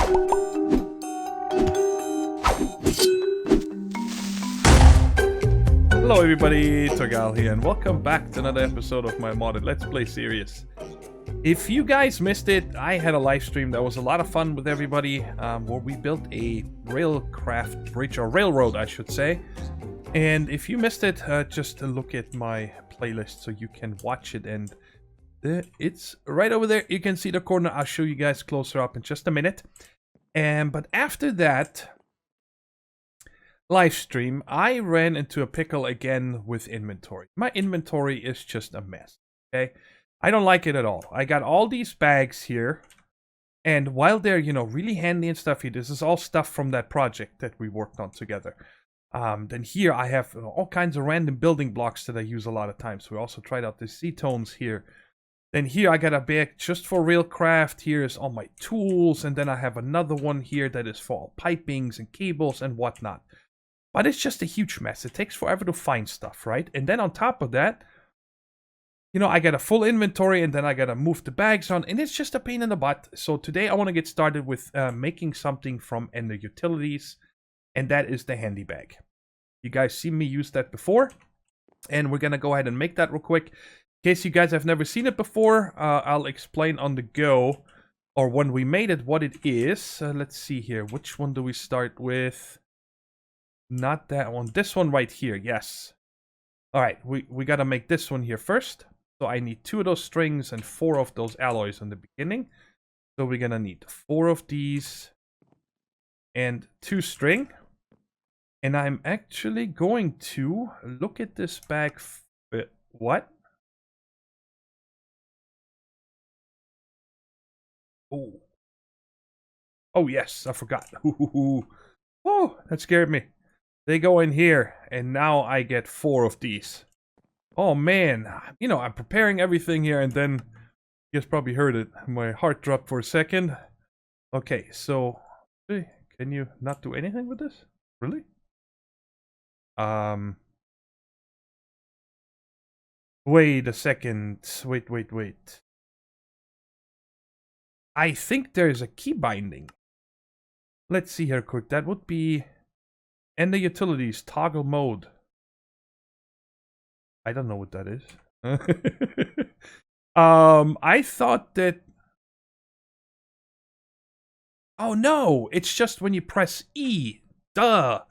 Hello everybody, Thorgal here, and welcome back to another episode of my modded Let's Play series. If you guys missed it, I had a live stream that was a lot of fun with everybody, where we built a railcraft bridge, or railroad I should say. And if you missed it, just look at my playlist so you can watch it, and it's right over there. You can see the corner. I'll show you guys closer up in just a minute. But after that live stream, I ran into a pickle again with inventory. My inventory is just a mess, okay? I don't like it at all. I got all these bags here, and while they're, you know, really handy and stuff here, this is all stuff from that project that we worked on together. Then here I have all kinds of random building blocks that I use a lot of times. We also tried out the C-tones here. Then here I got a bag just for railcraft. Here's all my tools, and then I have another one here that is for all pipings and cables and whatnot. But it's just a huge mess. It takes forever to find stuff, right? And then on top of that, you know, I got a full inventory, and then I gotta move the bags on, and it's just a pain in the butt. So today I want to get started with making something from Ender Utilities, and that is the handy bag. You guys seen me use that before, and we're gonna go ahead and make that real quick. In case you guys have never seen it before, I'll explain on the go, or when we made it, what it is. Let's see here. Which one do we start with? Not that one. This one right here. Yes. All right. We got to make this one here first. So I need 2 of those strings and 4 of those alloys in the beginning. So we're going to need 4 of these and 2 string. And I'm actually going to look at this bag. What? Oh. Oh, yes. I forgot. Oh, that scared me. They go in here, and now I get 4 of these. Oh man, you know, I'm preparing everything here, and then you guys probably heard it. My heart dropped for a second. Okay, so can you not do anything with this? Really? Wait a second. Wait. I think there's a key binding. Let's see here quick. That would be Ender Utilities toggle mode. I don't know what that is. I thought that. Oh no, it's just when you press E. Duh.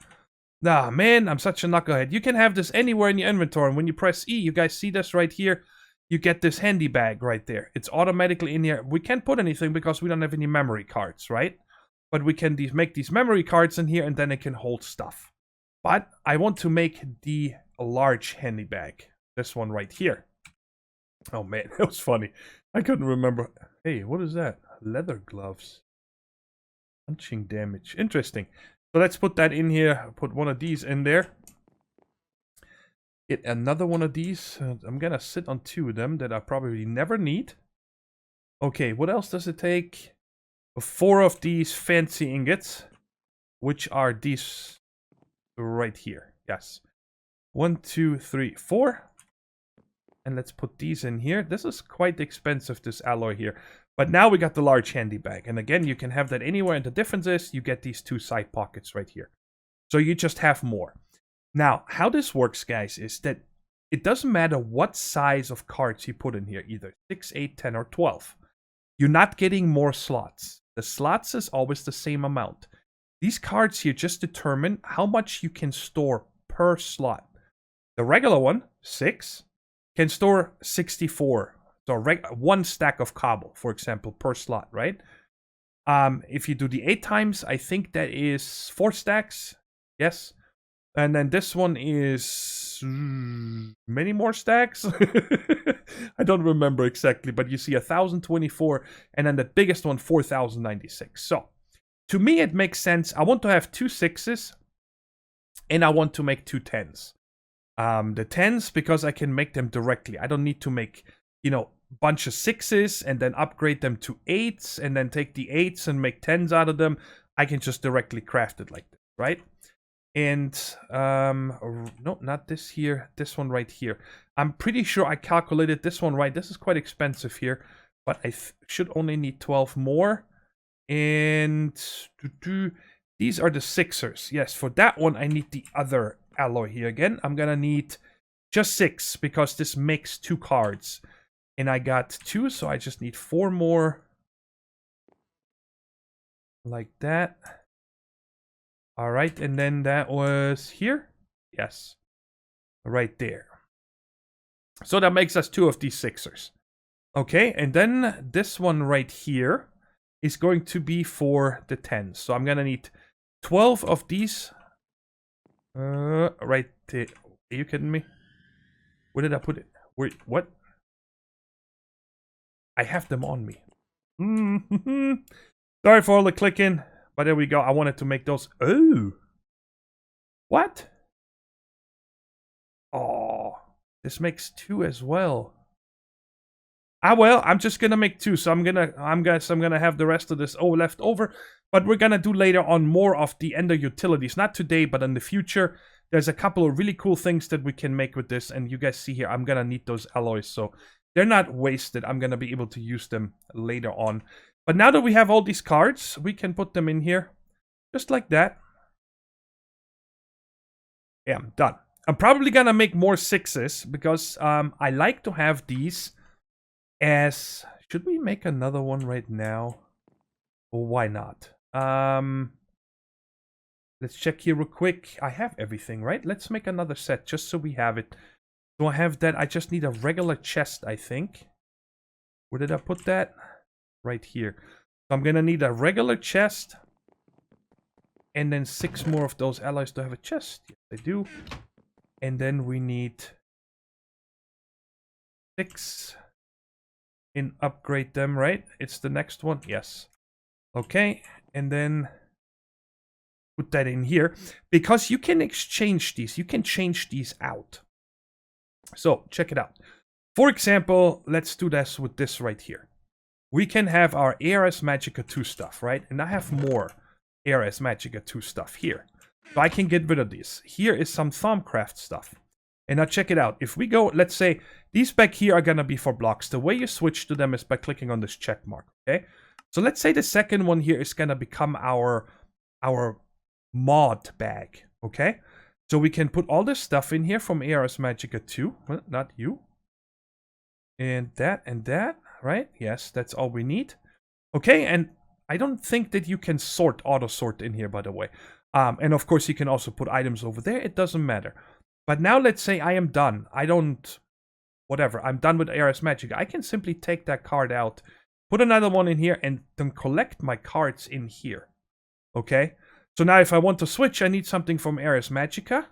Nah, man, I'm such a knucklehead. You can have this anywhere in your inventory, and when you press E, you guys see this right here? You get this handy bag right there. It's automatically in here. We can't put anything because we don't have any memory cards, right? But we can make these memory cards in here, and then it can hold stuff. But I want to make the large handy bag. This one right here. Oh man, that was funny. I couldn't remember. Hey, what is that? Leather gloves. Punching damage. Interesting. So let's put that in here. Put one of these in there. Get another one of these. I'm gonna sit on 2 of them that I probably never need. Okay, what else does it take? 4 of these fancy ingots, which are these right here. Yes. 1, 2, 3, 4. And let's put these in here. This is quite expensive, this alloy here. But now we got the large handy bag. And again, you can have that anywhere. And the difference is you get these 2 side pockets right here. So you just have more. Now, how this works, guys, is that it doesn't matter what size of cards you put in here. Either 6, 8, 10, or 12. You're not getting more slots. The slots is always the same amount. These cards here just determine how much you can store per slot. The regular one, 6, can store 64. So 1 stack of cobble, for example, per slot, right? If you do the 8 times, I think that is 4 stacks. Yes. And then this one is many more stacks. I don't remember exactly, but you see 1024, and then the biggest one 4096. So to me it makes sense. I want to have 2 6s, and I want to make 2 10s. The 10s because I can make them directly. I don't need to make, you know, bunch of 6s and then upgrade them to 8s and then take the 8s and make 10s out of them. I can just directly craft it like this, right? And no, not this here, this one right here. I'm pretty sure I calculated this one right. This is quite expensive here, but I should only need 12 more. And these are the sixers. Yes, for that one, I need the other alloy here again. I'm gonna need just 6 because this makes 2 cards. And I got 2, so I just need 4 more. Like that. All right, and then that was here. Yes, right there. So that makes us 2 of these sixers. Okay, and then this one right here is going to be for the 10s. So I'm gonna need 12 of these. Right there. Are you kidding me? Where did I put it? Wait, what? I have them on me. Sorry for all the clicking, but there we go. I wanted to make those. Oh, what? Oh, this makes 2 as well. Ah, well, I'm just gonna make 2, so I'm gonna have the rest of this left over. But we're gonna do later on more of the Ender utilities. Not today, but in the future. There's a couple of really cool things that we can make with this, and you guys see here, I'm gonna need those alloys, so they're not wasted. I'm gonna be able to use them later on. But now that we have all these cards, we can put them in here, just like that. Yeah, I'm done. I'm probably gonna make more 6s, because I like to have these as... Should we make another one right now? Well, why not? Let's check here real quick. I have everything, right? Let's make another set, just so we have it. So I have that. I just need a regular chest, I think. Where did I put that? Right here. So I'm gonna need a regular chest. And then 6 more of those alloys to have a chest. Yes, I do. And then we need 6. And upgrade them, right? It's the next one. Yes. Okay. And then put that in here. Because you can exchange these. You can change these out. So, check it out. For example, let's do this with this right here. We can have our ARS Magicka 2 stuff, right? And I have more ARS Magicka 2 stuff here. So I can get rid of these. Here is some Thaumcraft stuff. And now check it out. If we go, let's say, these back here are gonna be for blocks. The way you switch to them is by clicking on this check mark, okay? So let's say the second one here is gonna become our mod bag, okay? So we can put all this stuff in here from ARS Magicka 2. Well, not you. And that, right? Yes, that's all we need. Okay, and I don't think that you can auto sort in here, by the way. And of course, you can also put items over there. It doesn't matter. But now let's say I am done. Whatever, I'm done with ARS Magicka. I can simply take that card out, put another one in here, and then collect my cards in here. Okay? So now if I want to switch, I need something from ARS Magicka.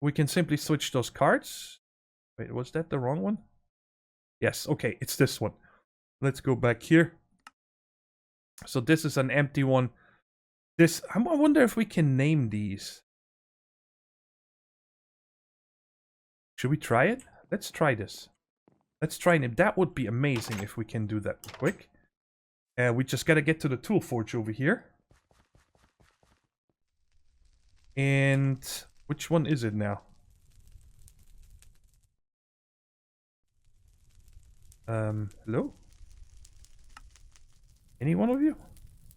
We can simply switch those cards. Wait, was that the wrong one? Yes, okay, it's this one. Let's go back here. So this is an empty one. I wonder if we can name these. Should we try it? Let's try this. Let's try it. That would be amazing if we can do that quick. We just gotta get to the tool forge over here. And which one is it now? Hello? Any one of you?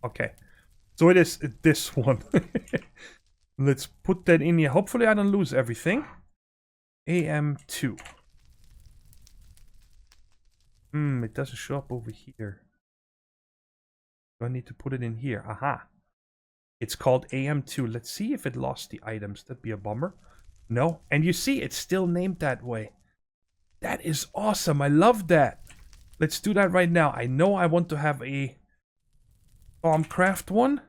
Okay. So it is this one. Let's put that in here. Hopefully I don't lose everything. AM2. It doesn't show up over here. Do I need to put it in here? Aha. It's called AM2. Let's see if it lost the items. That'd be a bummer. No. And you see, it's still named that way. That is awesome. I love that. Let's do that right now. I know I want to have a Thaumcraft one.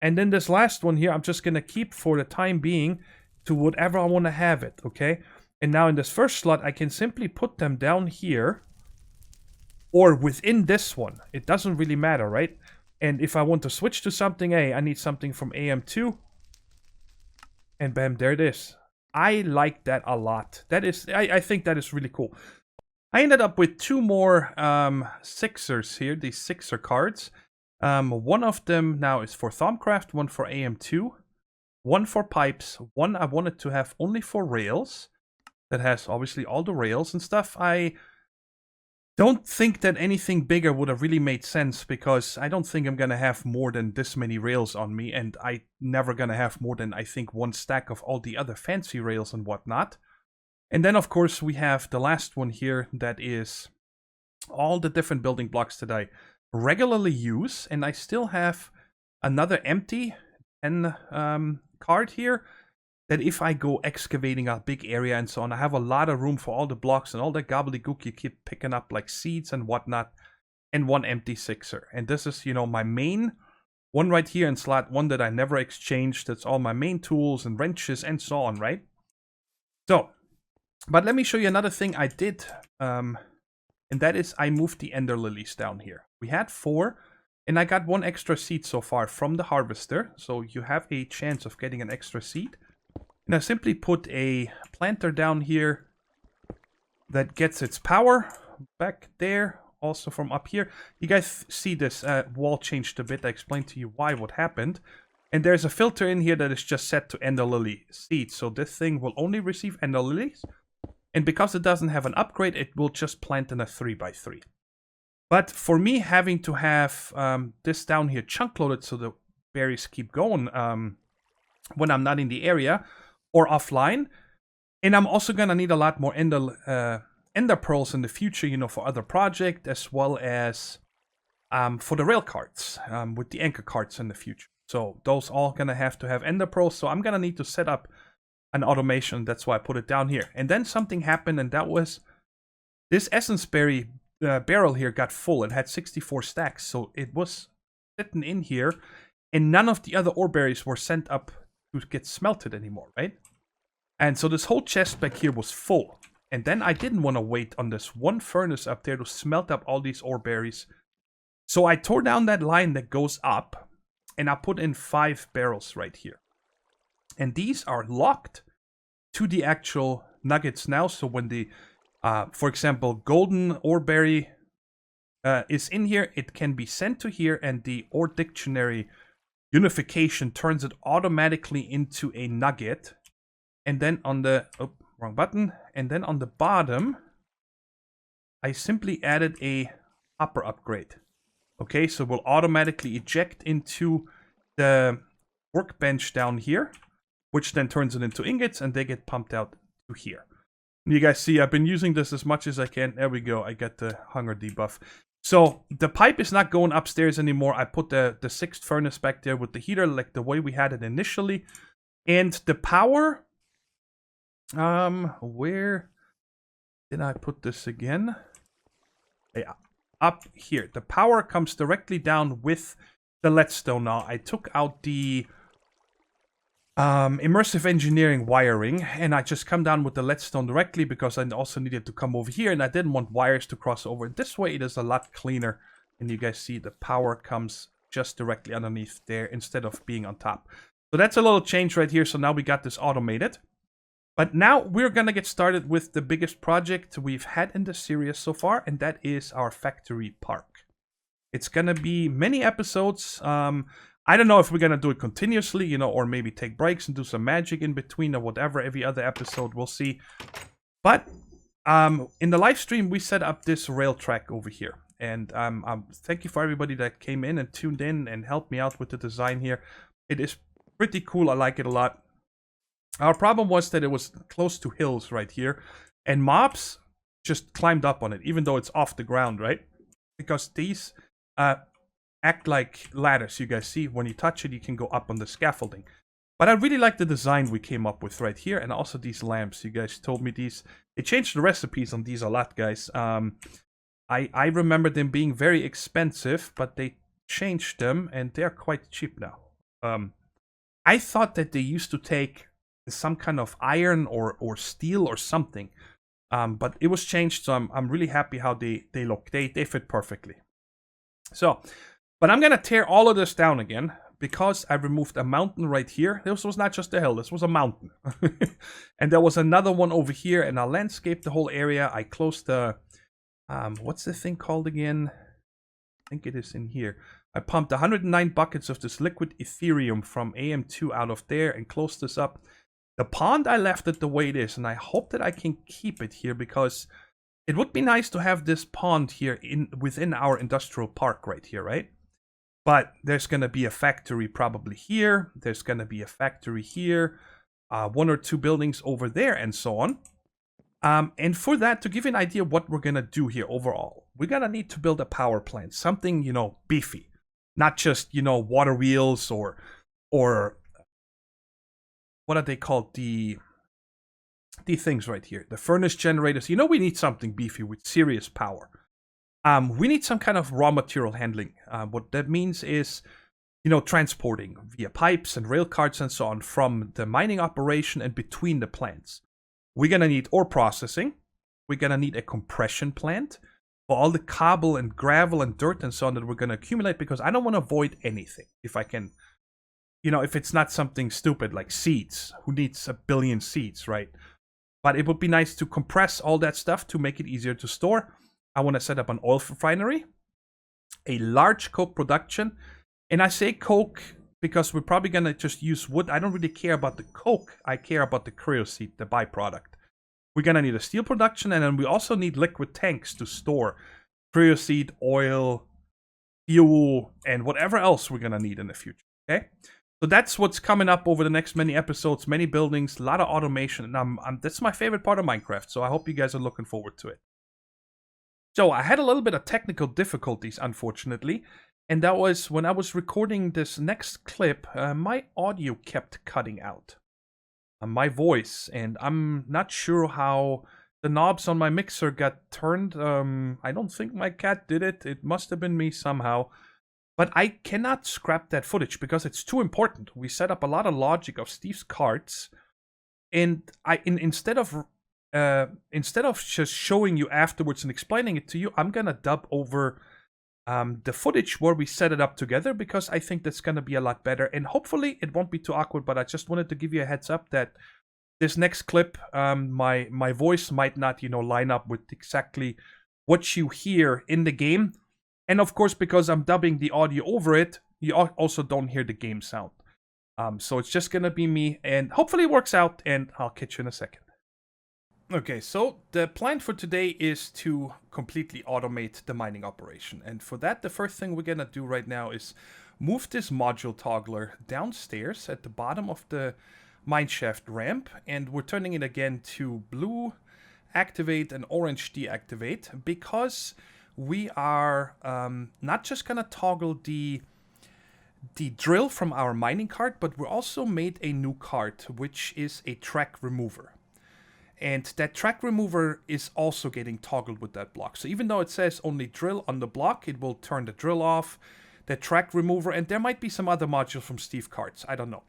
And then this last one here, I'm just going to keep for the time being to whatever I want to have it, okay? And now in this first slot, I can simply put them down here. Or within this one. It doesn't really matter, right? And if I want to switch to something, hey, I need something from AM2. And bam, there it is. I like that a lot. That is, I think that is really cool. I ended up with 2 more sixers here, these sixer cards. One of them now is for Thaumcraft, one for AM2, one for pipes, one I wanted to have only for rails. That has obviously all the rails and stuff. I Don't think that anything bigger would have really made sense, because I don't think I'm gonna have more than this many rails on me, and I never gonna have more than, I think, one stack of all the other fancy rails and whatnot. And then of course we have the last one here, that is all the different building blocks that I regularly use, and I still have another empty card here, that if I go excavating a big area and so on, I have a lot of room for all the blocks and all that gobbledygook you keep picking up, like seeds and whatnot, and one empty sixer. And this is, you know, my main one right here in slot 1 that I never exchanged. That's all my main tools and wrenches and so on, right? So, but let me show you another thing I did, and that is I moved the ender lilies down here. We had 4, and I got 1 extra seed so far from the harvester, so you have a chance of getting an extra seed. And I simply put a planter down here that gets its power back there, also from up here. You guys see this wall changed a bit. I explained to you what happened. And there's a filter in here that is just set to ender lily seeds. So this thing will only receive ender lilies. And because it doesn't have an upgrade, it will just plant in a 3x3. But for me, having to have this down here chunk loaded so the berries keep going when I'm not in the area or offline, and I'm also gonna need a lot more ender pearls in the future, you know, for other projects, as well as for the rail carts, with the anchor carts in the future. So those all gonna have to have ender pearls, so I'm gonna need to set up an automation. That's why I put it down here. And then something happened, and that was this essence berry barrel here got full. It had 64 stacks, so it was sitting in here, and none of the other ore berries were sent up to get smelted anymore, right? And so this whole chest back here was full. And then I didn't want to wait on this one furnace up there to smelt up all these ore berries. So I tore down that line that goes up, and I put in 5 barrels right here. And these are locked to the actual nuggets now. So when the, for example, golden ore berry is in here, it can be sent to here, and the ore dictionary unification turns it automatically into a nugget. And then on the, oh, wrong button. And then on the bottom, I simply added a hopper upgrade. Okay, so we'll automatically eject into the workbench down here, which then turns it into ingots, and they get pumped out to here. And you guys see, I've been using this as much as I can. There we go, I got the hunger debuff. So the pipe is not going upstairs anymore. I put the 6th furnace back there with the heater, like the way we had it initially. And the power, where did I put this again? Yeah, up here. The power comes directly down with the leadstone now. I took out the immersive engineering wiring, and I just come down with the leadstone directly, because I also needed to come over here, and I didn't want wires to cross over. This way it is a lot cleaner, and you guys see the power comes just directly underneath there instead of being on top. So that's a little change right here. So now we got this automated. But now we're gonna get started with the biggest project we've had in the series so far, and that is our factory park. It's gonna be many episodes. I don't know if we're gonna do it continuously, you know, or maybe take breaks and do some magic in between or whatever. Every other episode, we'll see. But in the live stream, we set up this rail track over here. And thank you for everybody that came in and tuned in and helped me out with the design here. It is pretty cool. I like it a lot. Our problem was that it was close to hills right here. And mobs just climbed up on it, even though it's off the ground, right? Because these act like ladders. You guys see, when you touch it, you can go up on the scaffolding. But I really like the design we came up with right here, and also these lamps. You guys told me these. They changed the recipes on these a lot, guys. I remember them being very expensive, but they changed them, and they're quite cheap now. I thought that they used to take some kind of iron or steel or something, but it was changed, so I'm really happy how they look. They fit perfectly. So, but I'm gonna tear all of this down again, because I removed a mountain right here. This was not just a hill, this was a mountain. And there was another one over here, and I landscaped the whole area. I closed the, what's the thing called again? I think it is in here. I pumped 109 buckets of this liquid Ethereum from AM2 out of there and closed this up. The pond, I left it the way it is, and I hope that I can keep it here, because it would be nice to have this pond here within our industrial park right here, right? But there's going to be a factory probably here. There's going to be a factory here. 1 or 2 buildings over there and so on. And for that, to give you an idea what we're going to do here overall, we're going to need to build a power plant. Something, beefy. Not just, water wheels or what are they called? The things right here. The furnace generators. We need something beefy with serious power. We need some kind of raw material handling. What that means is, transporting via pipes and rail cars and so on from the mining operation and between the plants. We're going to need ore processing. We're going to need a compression plant for all the cobble and gravel and dirt and so on that we're going to accumulate, because I don't want to avoid anything. If I can, if it's not something stupid like seeds. Who needs 1 billion seeds, right? But it would be nice to compress all that stuff to make it easier to store. I want to set up an oil refinery, a large coke production. And I say coke because we're probably going to just use wood. I don't really care about the coke. I care about the creosote, the byproduct. We're going to need a steel production, and then we also need liquid tanks to store creosote, oil, fuel, and whatever else we're going to need in the future, okay? So that's what's coming up over the next many episodes, many buildings, a lot of automation. And that's my favorite part of Minecraft, so I hope you guys are looking forward to it. So I had a little bit of technical difficulties, unfortunately. And that was when I was recording this next clip, my audio kept cutting out. My voice, and I'm not sure how the knobs on my mixer got turned. I don't think my cat did it. It must have been me somehow. But I cannot scrap that footage because it's too important. We set up a lot of logic of Steve's carts, and instead of just showing you afterwards and explaining it to you, I'm gonna dub over the footage where we set it up together, because I think that's going to be a lot better, and hopefully it won't be too awkward. But I just wanted to give you a heads up that this next clip, my voice might not, line up with exactly what you hear in the game. And of course, because I'm dubbing the audio over it, you also don't hear the game sound. So it's just going to be me, and hopefully it works out, and I'll catch you in a second. Okay, so the plan for today is to completely automate the mining operation. And for that, the first thing we're going to do right now is move this module toggler downstairs at the bottom of the mineshaft ramp. And we're turning it again to blue activate and orange deactivate, because we are not just going to toggle the drill from our mining cart, but we also made a new cart, which is a track remover. And that track remover is also getting toggled with that block. So even though it says only drill on the block, it will turn the drill off, the track remover, and there might be some other modules from Steve carts. I don't know.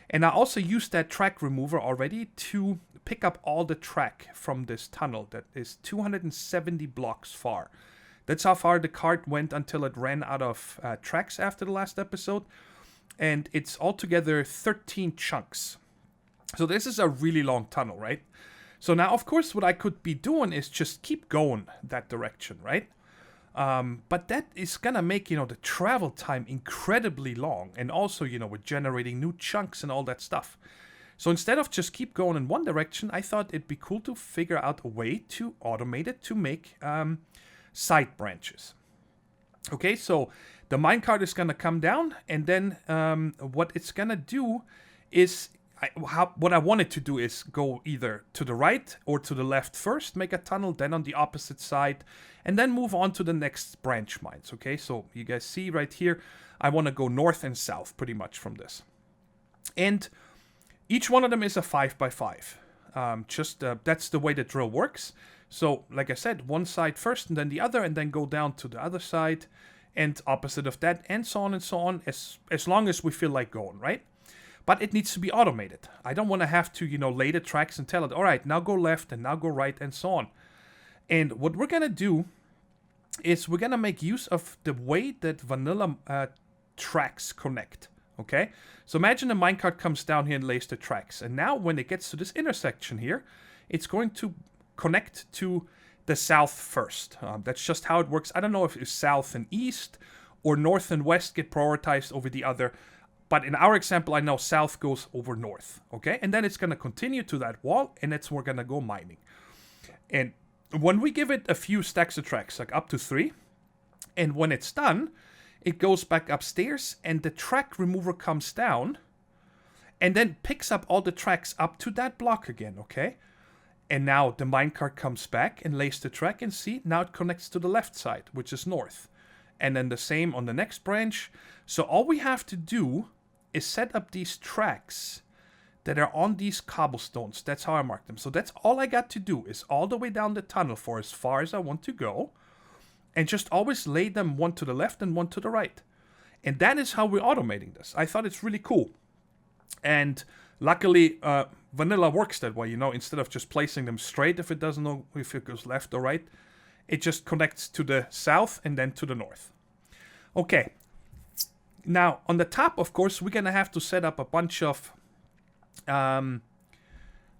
And I also used that track remover already to pick up all the track from this tunnel that is 270 blocks far. That's how far the cart went until it ran out of tracks after the last episode. And it's altogether 13 chunks. So this is a really long tunnel, right? So now, of course, what I could be doing is just keep going that direction, right? But that is going to make, the travel time incredibly long. And also, with generating new chunks and all that stuff. So instead of just keep going in one direction, I thought it'd be cool to figure out a way to automate it to make side branches. Okay, so the minecart is going to come down, and then what it's going to do is... what I wanted to do is go either to the right or to the left first, make a tunnel, then on the opposite side, and then move on to the next branch mines, okay? So you guys see right here, I want to go north and south pretty much from this. And each one of them is a 5x5. That's the way the drill works. So, like I said, one side first and then the other, and then go down to the other side and opposite of that, and so on, as long as we feel like going, right? But it needs to be automated. I don't want to have to, lay the tracks and tell it, all right, now go left and now go right and so on. And what we're going to do is we're going to make use of the way that vanilla tracks connect, okay? So imagine a minecart comes down here and lays the tracks. And now when it gets to this intersection here, it's going to connect to the south first. That's just how it works. I don't know if it's south and east or north and west get prioritized over the other. But in our example, I know south goes over north, okay? And then it's going to continue to that wall, and that's where we're going to go mining. And when we give it a few stacks of tracks, like up to 3, and when it's done, it goes back upstairs, and the track remover comes down, and then picks up all the tracks up to that block again, okay? And now the minecart comes back and lays the track, and see, now it connects to the left side, which is north. And then the same on the next branch. So all we have to do is set up these tracks that are on these cobblestones. That's how I mark them. So that's all I got to do, is all the way down the tunnel for as far as I want to go, and just always lay them one to the left and one to the right. And that is how we're automating this. I thought it's really cool. And luckily, vanilla works that way, you know, instead of just placing them straight if it doesn't know if it goes left or right. It just connects to the south and then to the north. Okay. Now, on the top, of course, we're going to have to set up a bunch of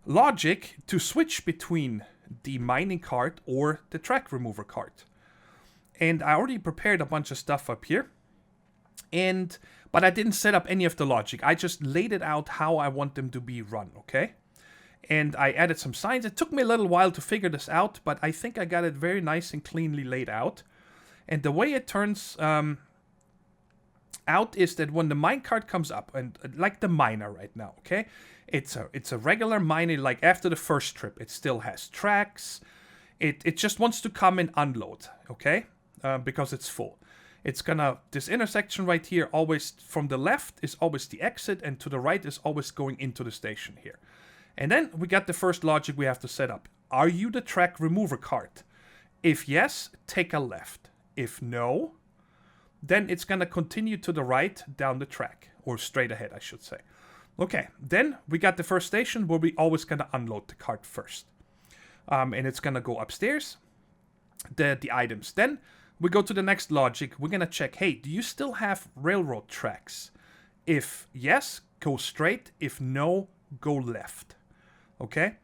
logic to switch between the mining cart or the track remover cart. And I already prepared a bunch of stuff up here. But I didn't set up any of the logic. I just laid it out how I want them to be run, okay? And I added some signs. It took me a little while to figure this out, but I think I got it very nice and cleanly laid out. And the way it turns out is that when the minecart comes up, and like the miner right now, okay? It's a regular miner, like after the first trip. It still has tracks. It just wants to come and unload, okay? Because it's full. It's gonna, this intersection right here, always from the left is always the exit, and to the right is always going into the station here. And then we got the first logic we have to set up. Are you the track remover cart? If yes, take a left. If no, then it's gonna continue to the right down the track, or straight ahead, I should say. Okay, then we got the first station where we always gonna unload the cart first. And it's gonna go upstairs, the items. Then we go to the next logic. We're going to check, hey, do you still have railroad tracks? If yes, go straight. If no, go left. Okay?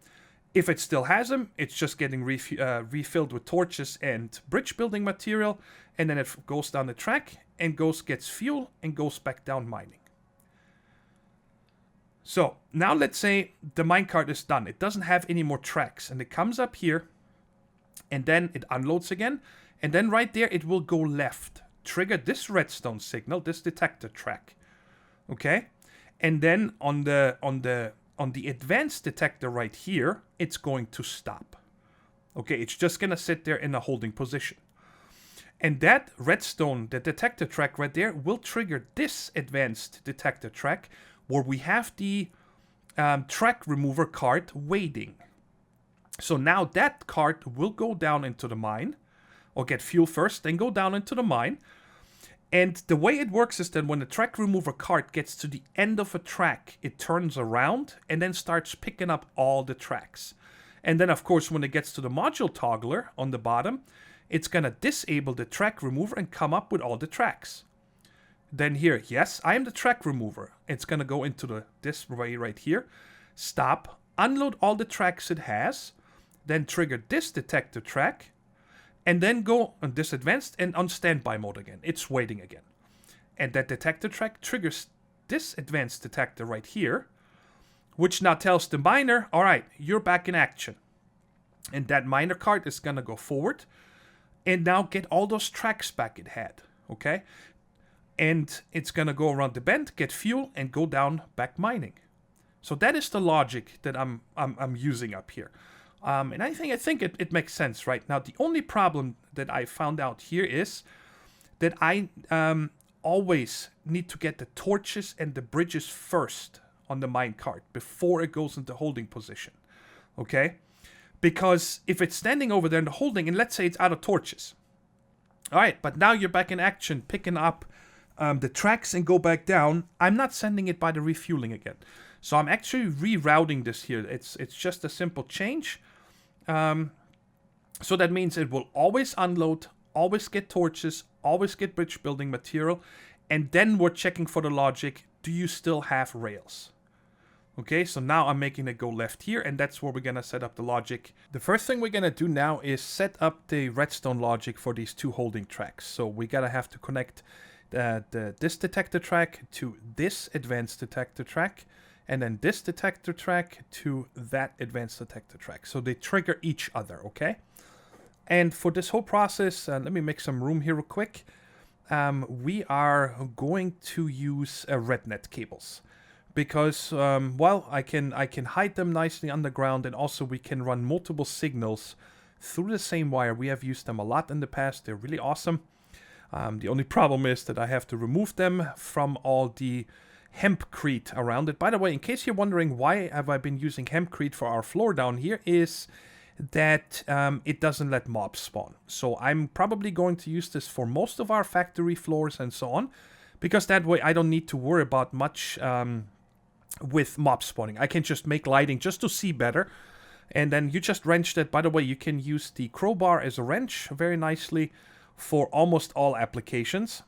If it still has them, it's just getting refilled with torches and bridge building material. And then it goes down the track and gets fuel and goes back down mining. So now let's say the minecart is done. It doesn't have any more tracks. And it comes up here. And then it unloads again. And then right there, it will go left. Trigger this redstone signal, this detector track. Okay? And then on the advanced detector right here, it's going to stop. Okay, it's just going to sit there in a holding position. And that redstone, the detector track right there, will trigger this advanced detector track where we have the track remover cart waiting. So now that cart will go down into the mine, or get fuel first, then go down into the mine. And the way it works is that when the track remover cart gets to the end of a track, it turns around and then starts picking up all the tracks. And then, of course, when it gets to the module toggler on the bottom, it's going to disable the track remover and come up with all the tracks. Then here, yes, I am the track remover. It's going to go into this way right here. Stop, unload all the tracks it has, then trigger this detector track, and then go on this advanced and on standby mode again. It's waiting again. And that detector track triggers this advanced detector right here, which now tells the miner, all right, you're back in action. And that miner cart is going to go forward and now get all those tracks back it had, okay? And it's going to go around the bend, get fuel, and go down back mining. So that is the logic that I'm using up here. And I think it makes sense right now. The only problem that I found out here is that I always need to get the torches and the bridges first on the minecart before it goes into holding position. Okay? Because if it's standing over there in the holding, and let's say it's out of torches. Alright, but now you're back in action, picking up the tracks and go back down. I'm not sending it by the refueling again. So I'm actually rerouting this here. It's just a simple change. So that means it will always unload, always get torches, always get bridge building material, and then we're checking for the logic, do you still have rails? Okay, so now I'm making it go left here, and that's where we're going to set up the logic. The first thing we're going to do now is set up the redstone logic for these two holding tracks. So we have to connect this detector track to this advanced detector track, and then this detector track to that advanced detector track. So they trigger each other, okay? And for this whole process, let me make some room here real quick. We are going to use RedNet cables because, well, I can hide them nicely underground, and also we can run multiple signals through the same wire. We have used them a lot in the past. They're really awesome. The only problem is that I have to remove them from all the hempcrete around it. By the way, in case you're wondering why have I been using hempcrete for our floor down here, is that it doesn't let mobs spawn. So I'm probably going to use this for most of our factory floors and so on, because that way I don't need to worry about much with mob spawning. I can just make lighting just to see better. And then you just wrench that. By the way, you can use the crowbar as a wrench very nicely for almost all applications.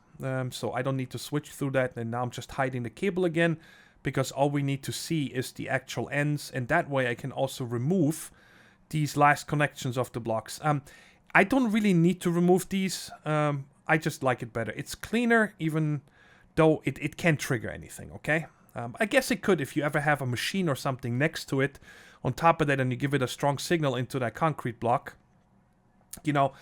So I don't need to switch through that. And now I'm just hiding the cable again, because all we need to see is the actual ends. And that way I can also remove these last connections of the blocks. I don't really need to remove these. I just like it better. It's cleaner, even though it can't trigger anything, okay? I guess it could if you ever have a machine or something next to it on top of that and you give it a strong signal into that concrete block. You know,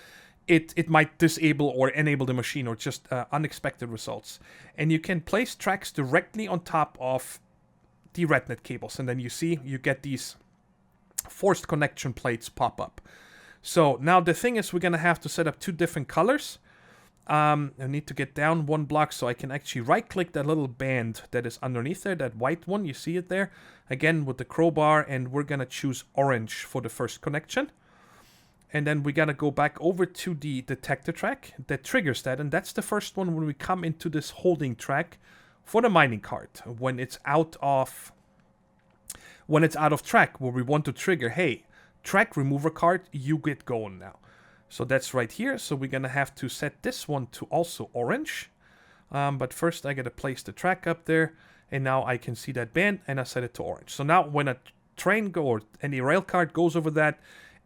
it might disable or enable the machine, or just unexpected results. And you can place tracks directly on top of the RedNet cables. And then you see, you get these forced connection plates pop up. So now the thing is, we're going to have to set up 2 different colors. I need to get down 1 block so I can actually right-click that little band that is underneath there, that white one. You see it there? Again, with the crowbar, and we're going to choose orange for the first connection. And then we got to go back over to the detector track that triggers that. And that's the first one when we come into this holding track for the mining cart. When it's out of track, where we want to trigger, hey, track remover cart, you get going now. So that's right here. So we're going to have to set this one to also orange. But first I got to place the track up there. And now I can see that band, and I set it to orange. So now when a train or any rail cart goes over that,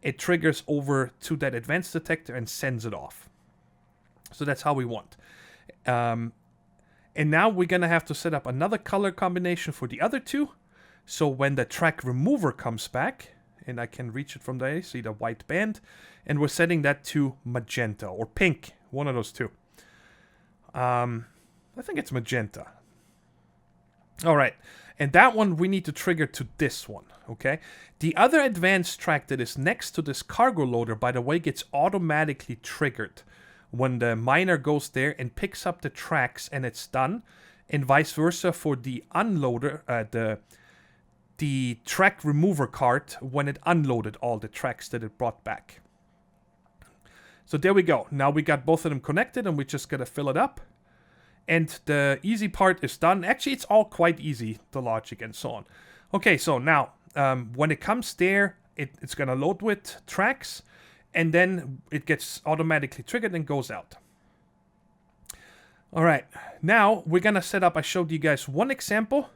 it triggers over to that advanced detector and sends it off. So that's how we want. And now we're going to have to set up another color combination for the other 2. So when the track remover comes back, and I can reach it from there, see the white band, and we're setting that to magenta or pink, one of those 2. I think it's magenta. All right, and that one we need to trigger to this one, okay? The other advanced track that is next to this cargo loader, by the way, gets automatically triggered when the miner goes there and picks up the tracks and it's done, and vice versa for the unloader, the track remover cart when it unloaded all the tracks that it brought back. So there we go. Now we got both of them connected, and we just gotta fill it up. And the easy part is done. Actually, it's all quite easy, the logic and so on. Okay, so now, when it comes there, it's going to load with tracks, and then it gets automatically triggered and goes out. All right, now we're going to set up, I showed you guys one example,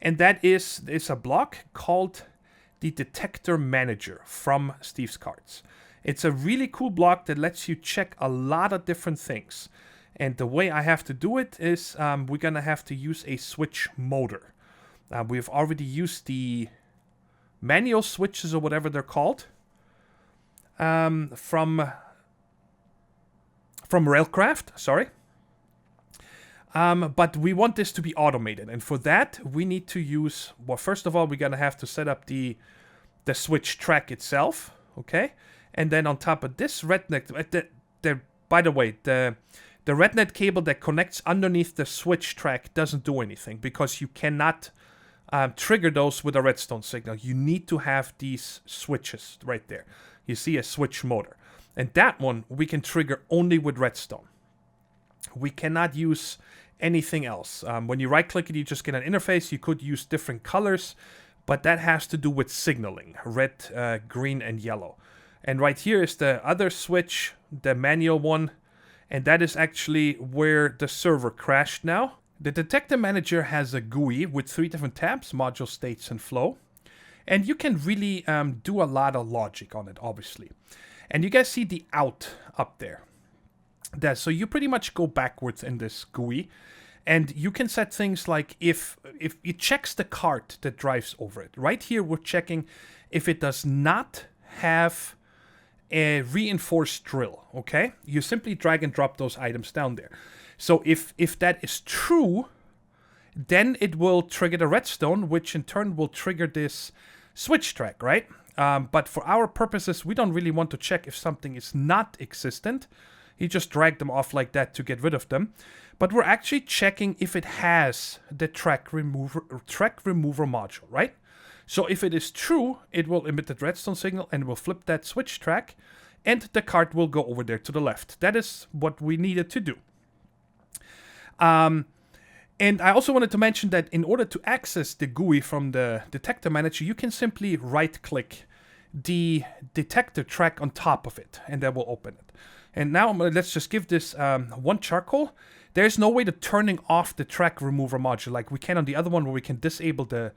and that is a block called the Detector Manager from Steve's Cards. It's a really cool block that lets you check a lot of different things. And the way I have to do it is we're going to have to use a switch motor. We've already used the manual switches, or whatever they're called, from Railcraft, sorry. But we want this to be automated. And for that, we need to use, well, first of all, we're going to have to set up the switch track itself, okay? And then on top of this RedNet, by the way, the RedNet cable that connects underneath the switch track doesn't do anything, because you cannot trigger those with a redstone signal. You need to have these switches right there. You see a switch motor. And that one we can trigger only with redstone. We cannot use anything else. When you right-click it, you just get an interface. You could use different colors, but that has to do with signaling. Red, green, and yellow. And right here is the other switch, the manual one. And that is actually where the server crashed now. The Detector Manager has a GUI with 3 different tabs: module, states, and flow. And you can really do a lot of logic on it, obviously. And you guys see the out up there. So you pretty much go backwards in this GUI. And you can set things like if it checks the cart that drives over it. Right here we're checking if it does not have a reinforced drill, okay? You simply drag and drop those items down there. So if that is true, then it will trigger the redstone, which in turn will trigger this switch track, right? But for our purposes, we don't really want to check if something is not existent. You just drag them off like that to get rid of them. But we're actually checking if it has the track remover module, right? So if it is true, it will emit the redstone signal and will flip that switch track, and the cart will go over there to the left. That is what we needed to do. And I also wanted to mention that in order to access the GUI from the detector manager, you can simply right-click the detector track on top of it, and that will open it. And now let's just give this 1 charcoal. There's no way to turning off the track remover module like we can on the other one, where we can disable the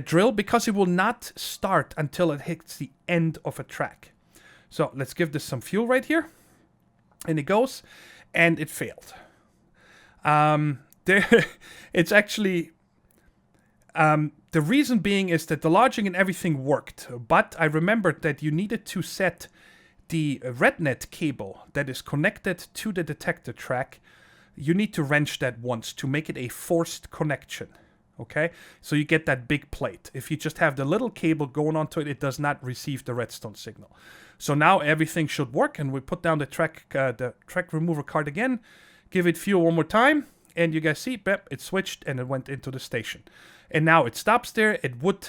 drill, because it will not start until it hits the end of a track. So let's give this some fuel right here. And it goes, and it failed. It's actually... the reason being is that the logic and everything worked, but I remembered that you needed to set the RedNet cable that is connected to the detector track. You need to wrench that once to make it a forced connection, okay? So you get that big plate. If you just have the little cable going onto it, it does not receive the redstone signal. So now everything should work, and we put down the track remover card again, give it fuel one more time, and you guys see, bep, it switched and it went into the station. And now it stops there. It would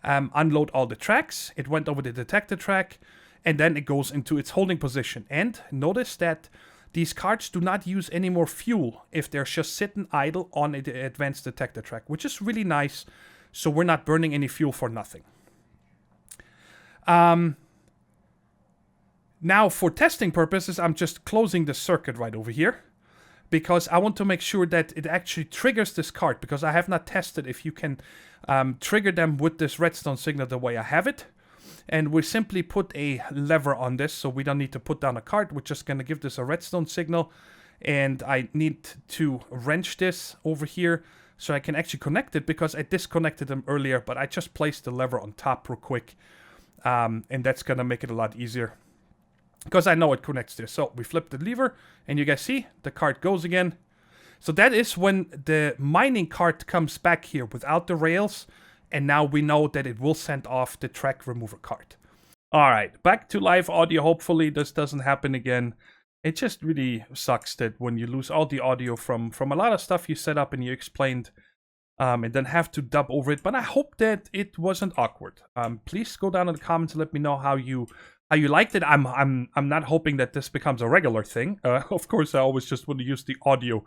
unload all the tracks. It went over the detector track, and then it goes into its holding position. And notice that these carts do not use any more fuel if they're just sitting idle on the advanced detector track, which is really nice. So we're not burning any fuel for nothing. Now for testing purposes, I'm just closing the circuit right over here, because I want to make sure that it actually triggers this cart, because I have not tested if you can trigger them with this redstone signal the way I have it. And we simply put a lever on this, so we don't need to put down a cart. We're just going to give this a redstone signal. And I need to wrench this over here so I can actually connect it, because I disconnected them earlier, but I just placed the lever on top real quick. And that's going to make it a lot easier, because I know it connects there. So we flip the lever, and you guys see the cart goes again. So that is when the mining cart comes back here without the rails. And now we know that it will send off the track remover cart. All right, back to live audio. Hopefully this doesn't happen again. It just really sucks that when you lose all the audio from a lot of stuff you set up and you explained, and then have to dub over it. But I hope that it wasn't awkward. Please go down in the comments and let me know how you liked it. I'm not hoping that this becomes a regular thing. Of course, I always just want to use the audio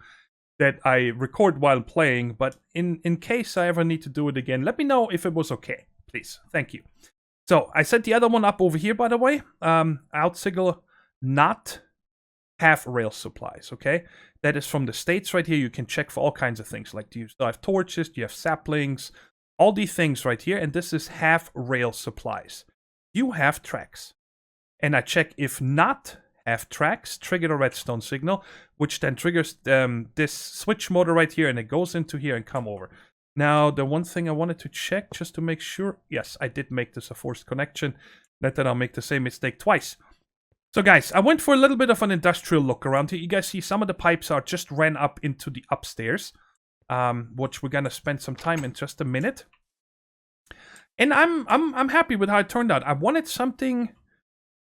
that I record while playing, but in case I ever need to do it again, let me know if it was okay, please. Thank you. So I set the other one up over here, by the way. Outsignal not have rail supplies, okay? That is from the States right here. You can check for all kinds of things, like do you still have torches, do you have saplings, all these things right here, and this is have rail supplies. You have tracks. And I check if not have tracks, trigger the redstone signal, which then triggers this switch motor right here, and it goes into here and come over. Now, the one thing I wanted to check just to make sure, yes, I did make this a forced connection, not that I'll make the same mistake twice. So guys, I went for a little bit of an industrial look around here. You guys see some of the pipes are just ran up into the upstairs, which we're gonna spend some time in just a minute. And I'm happy with how it turned out. I wanted something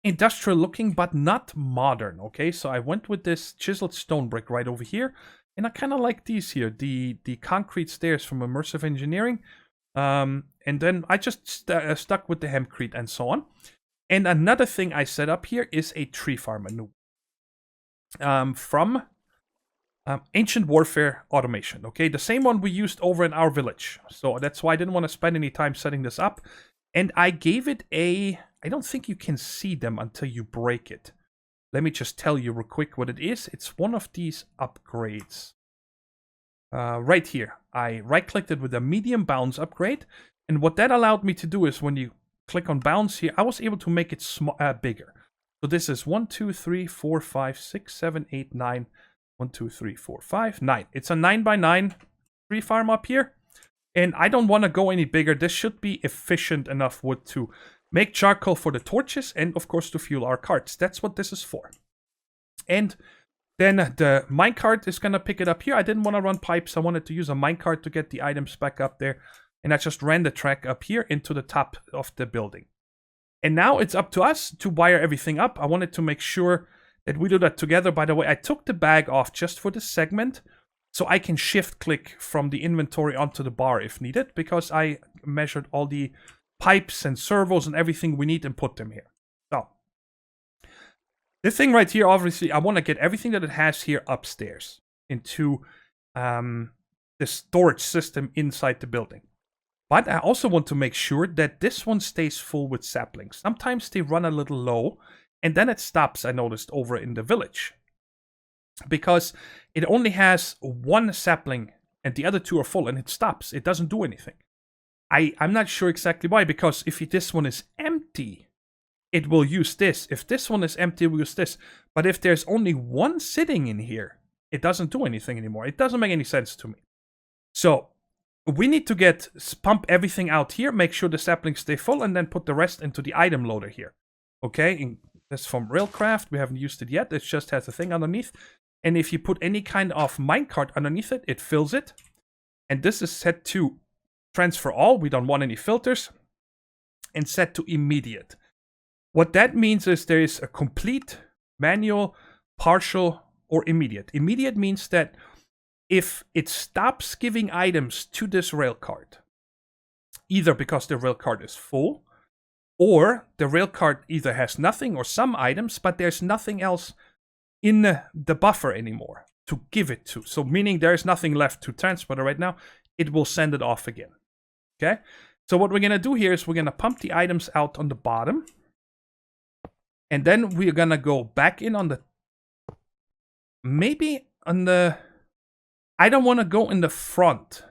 industrial looking, but not modern, okay? So I went with this chiseled stone brick right over here, and I kind of like these here, the concrete stairs from Immersive Engineering, and then I just stuck with the hempcrete and so on. And another thing I set up here is a tree farm maneuver from Ancient Warfare Automation, okay? The same one we used over in our village, so that's why I didn't want to spend any time setting this up. And I gave it a... I don't think you can see them until you break it. Let me just tell you real quick what it is. It's one of these upgrades. Right here. I right-clicked it with a medium bounce upgrade. And what that allowed me to do is when you click on bounce here, I was able to make it bigger. So this is 1, 2, 3, 4, 5, 6, 7, 8, 9. 1, 2, 3, 4, 5, 9. It's a 9x9 tree farm up here. And I don't want to go any bigger. This should be efficient enough wood to make charcoal for the torches, and of course to fuel our carts. That's what this is for. And then the minecart is going to pick it up here. I didn't want to run pipes. I wanted to use a minecart to get the items back up there. And I just ran the track up here into the top of the building. And now it's up to us to wire everything up. I wanted to make sure that we do that together. By the way, I took the bag off just for this segment, so I can shift click from the inventory onto the bar if needed, because I measured all the pipes and servos and everything we need and put them here. So, this thing right here, obviously, I want to get everything that it has here upstairs into the storage system inside the building. But I also want to make sure that this one stays full with saplings. Sometimes they run a little low, and then it stops, I noticed, over in the village. Because it only has one sapling, and the other two are full, and it stops. It doesn't do anything. I'm not sure exactly why, because if this one is empty, it will use this. If this one is empty, it will use this. But if there's only one sitting in here, it doesn't do anything anymore. It doesn't make any sense to me. So we need to pump everything out here, make sure the saplings stay full, and then put the rest into the item loader here. Okay, and that's from Railcraft. We haven't used it yet. It just has a thing underneath. And if you put any kind of minecart underneath it, it fills it. And this is set to transfer all. We don't want any filters. And set to immediate. What that means is there is a complete, manual, partial, or immediate. Immediate means that if it stops giving items to this rail cart, either because the rail cart is full, or the rail cart either has nothing or some items, but there's nothing else in the buffer anymore to give it to. So meaning there's nothing left to transport right now, it will send it off again. Okay? So what we're going to do here is we're going to pump the items out on the bottom. And then we're going to go back in on the... Maybe on the... I don't want to go in the front,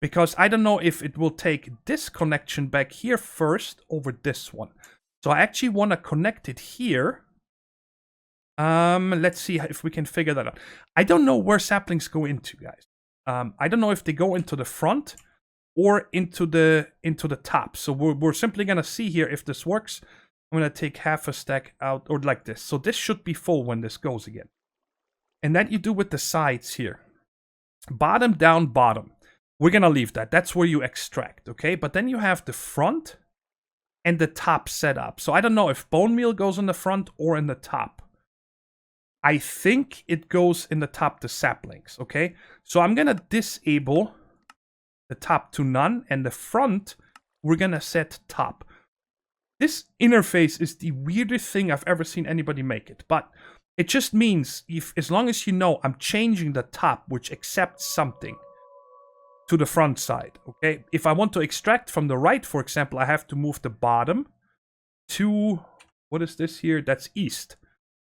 because I don't know if it will take this connection back here first over this one. So I actually want to connect it here. Let's see if we can figure that out. I don't know where saplings go into, guys. I don't know if they go into the front or into the top. So we're simply going to see here if this works. I'm going to take half a stack out, or like this. So this should be full when this goes again. And that you do with the sides here. Bottom, down, bottom. We're going to leave that. That's where you extract, okay? But then you have the front and the top set up. So I don't know if bone meal goes in the front or in the top. I think it goes in the top, the saplings, okay? So I'm going to disable the top to none, and the front, we're going to set top. This interface is the weirdest thing I've ever seen anybody make it, but it just means, as long as you know I'm changing the top, which accepts something, to the front side, okay? If I want to extract from the right, for example, I have to move the bottom to, what is this here? That's east.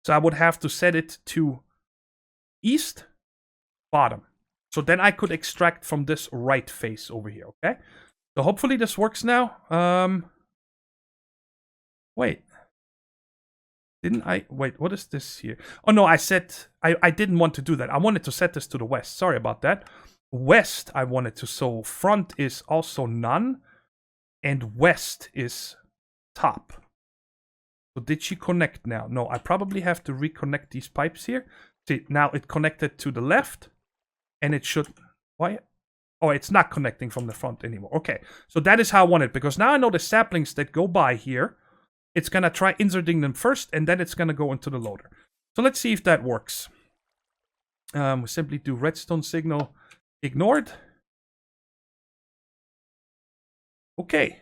So I would have to set it to east, bottom. So then I could extract from this right face over here, okay? So hopefully this works now. Wait. Wait, what is this here? Oh no, I didn't want to do that. I wanted to set this to the west. Sorry about that. West, I wanted to, so front is also none, and west is top. So did she connect now? No, I probably have to reconnect these pipes here. See, now it connected to the left, and it should... Why? Oh, it's not connecting from the front anymore. Okay, so that is how I want it, because now I know the saplings that go by here, it's going to try inserting them first, and then it's going to go into the loader. So let's see if that works. We simply do redstone signal ignored. Okay.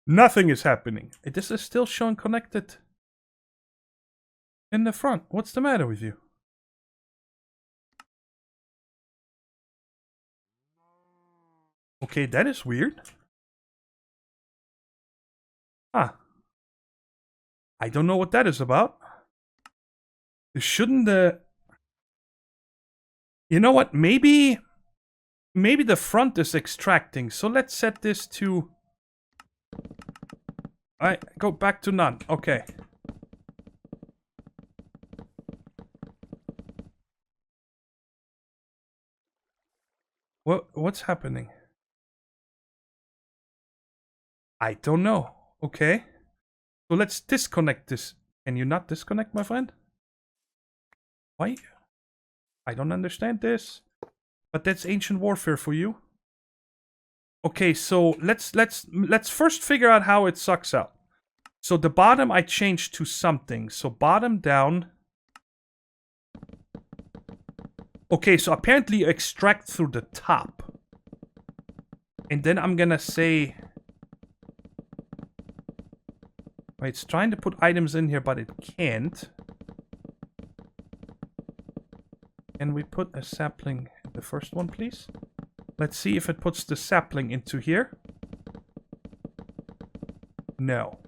Nothing is happening. This is still showing connected in the front. What's the matter with you? Okay, that is weird. Ah. I don't know what that is about. Shouldn't the... You know what? Maybe the front is extracting. So let's set this to... Alright, go back to none. Okay. What's happening? I don't know. Okay. So let's disconnect this. Can you not disconnect, my friend? Why? I don't understand this. But that's ancient warfare for you. Okay, so let's first figure out how it sucks out. So the bottom I changed to something. So bottom down. Okay, so apparently you extract through the top. And then I'm gonna say... Wait, it's trying to put items in here, but it can't. Can we put a sapling in the first one, please? Let's see if it puts the sapling into here. No.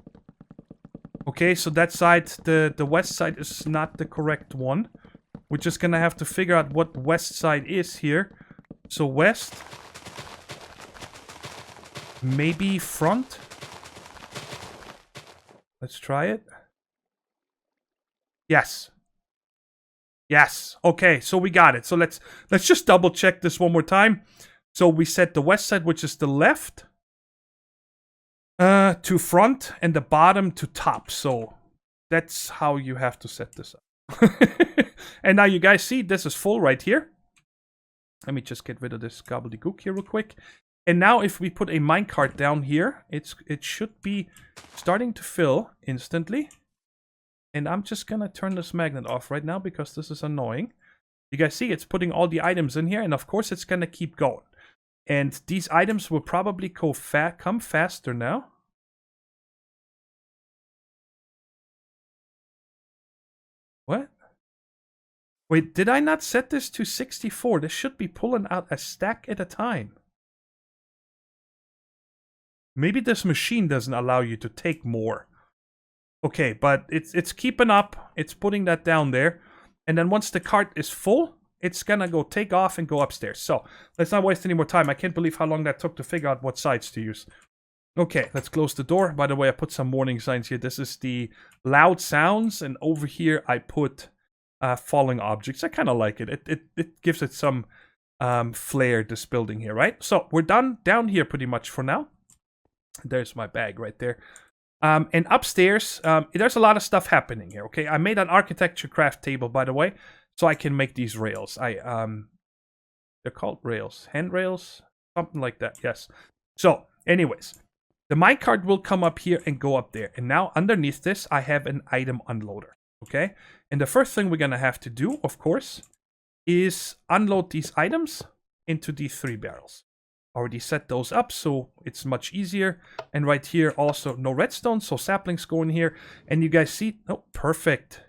Okay, so that side, the west side is not the correct one. We're just gonna have to figure out what west side is here. So west. Maybe front. Let's try it. Yes. Yes. Okay, so we got it. So let's just double check this one more time. So we set the west side, which is the left, to front, and the bottom to top. So that's how you have to set this up. And now you guys see this is full right here. Let me just get rid of this gobbledygook here real quick. And now if we put a minecart down here, it should be starting to fill instantly. And I'm just gonna turn this magnet off right now because this is annoying. You guys see it's putting all the items in here, and of course it's gonna keep going. And these items will probably come faster now. What? Wait, did I not set this to 64? This should be pulling out a stack at a time. Maybe this machine doesn't allow you to take more. Okay, but it's keeping up. It's putting that down there. And then once the cart is full, it's gonna go take off and go upstairs. So, let's not waste any more time. I can't believe how long that took to figure out what sides to use. Okay, let's close the door. By the way, I put some warning signs here. This is the loud sounds, and over here I put falling objects. I kind of like it. It gives it some flair, this building here, right? So, we're done down here pretty much for now. There's my bag right there. And upstairs, there's a lot of stuff happening here, okay? I made an architecture craft table, by the way, so I can make these rails. They're called rails. Handrails? Something like that, yes. So, anyways, the minecart will come up here and go up there. And now, underneath this, I have an item unloader, okay? And the first thing we're gonna have to do, of course, is unload these items into these 3 barrels. Already set those up, so it's much easier. And right here, also no redstone, so saplings go in here. And you guys see, oh, perfect.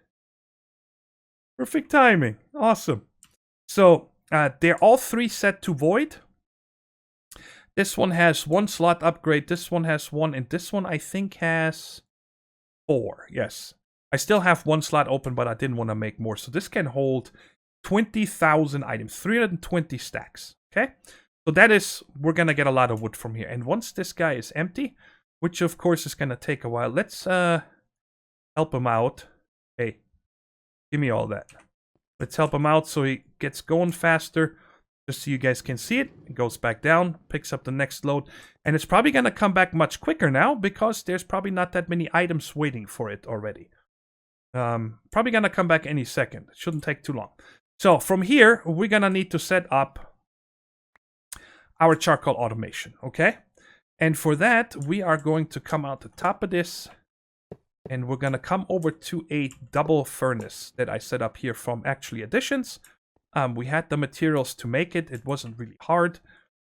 Perfect timing. Awesome. So, they're all 3 set to void. This one has 1 slot upgrade, this one has 1, and this one I think has 4. Yes. I still have 1 slot open, but I didn't want to make more. So this can hold 20,000 items, 320 stacks. Okay? So that is, we're going to get a lot of wood from here. And once this guy is empty, which of course is going to take a while, let's help him out. Hey, give me all that. Let's help him out so he gets going faster. Just so you guys can see it. It goes back down, picks up the next load. And it's probably going to come back much quicker now because there's probably not that many items waiting for it already. Probably going to come back any second. It shouldn't take too long. So from here, we're going to need to set up our charcoal automation, okay? And for that, we are going to come out the top of this, and we're going to come over to a double furnace that I set up here from Actually Additions. We had the materials to make it. It wasn't really hard.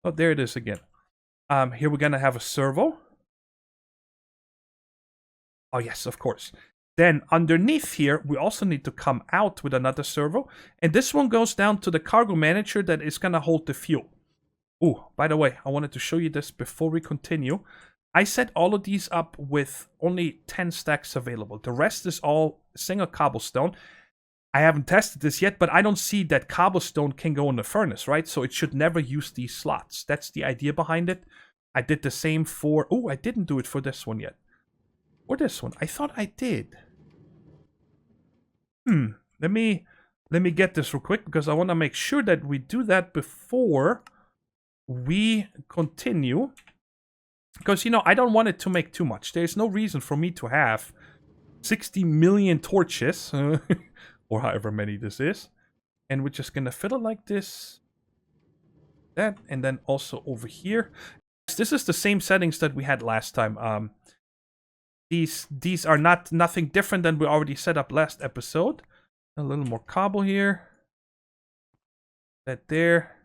Oh, there it is again. Here we're going to have a servo. Oh, yes, of course. Then underneath here, we also need to come out with another servo. And this one goes down to the cargo manager that is going to hold the fuel. Oh, by the way, I wanted to show you this before we continue. I set all of these up with only 10 stacks available. The rest is all single cobblestone. I haven't tested this yet, but I don't see that cobblestone can go in the furnace, right? So it should never use these slots. That's the idea behind it. I did the same for... Oh, I didn't do it for this one yet. Or this one. I thought I did. Let me get this real quick because I want to make sure that we do that before we continue. Because, you know, I don't want it to make too much. There's no reason for me to have 60 million torches, or however many this is. And we're just gonna fill it like this, that, and then also over here. This is the same settings that we had last time. These are nothing different than we already set up last episode. A little more cobble here. That there.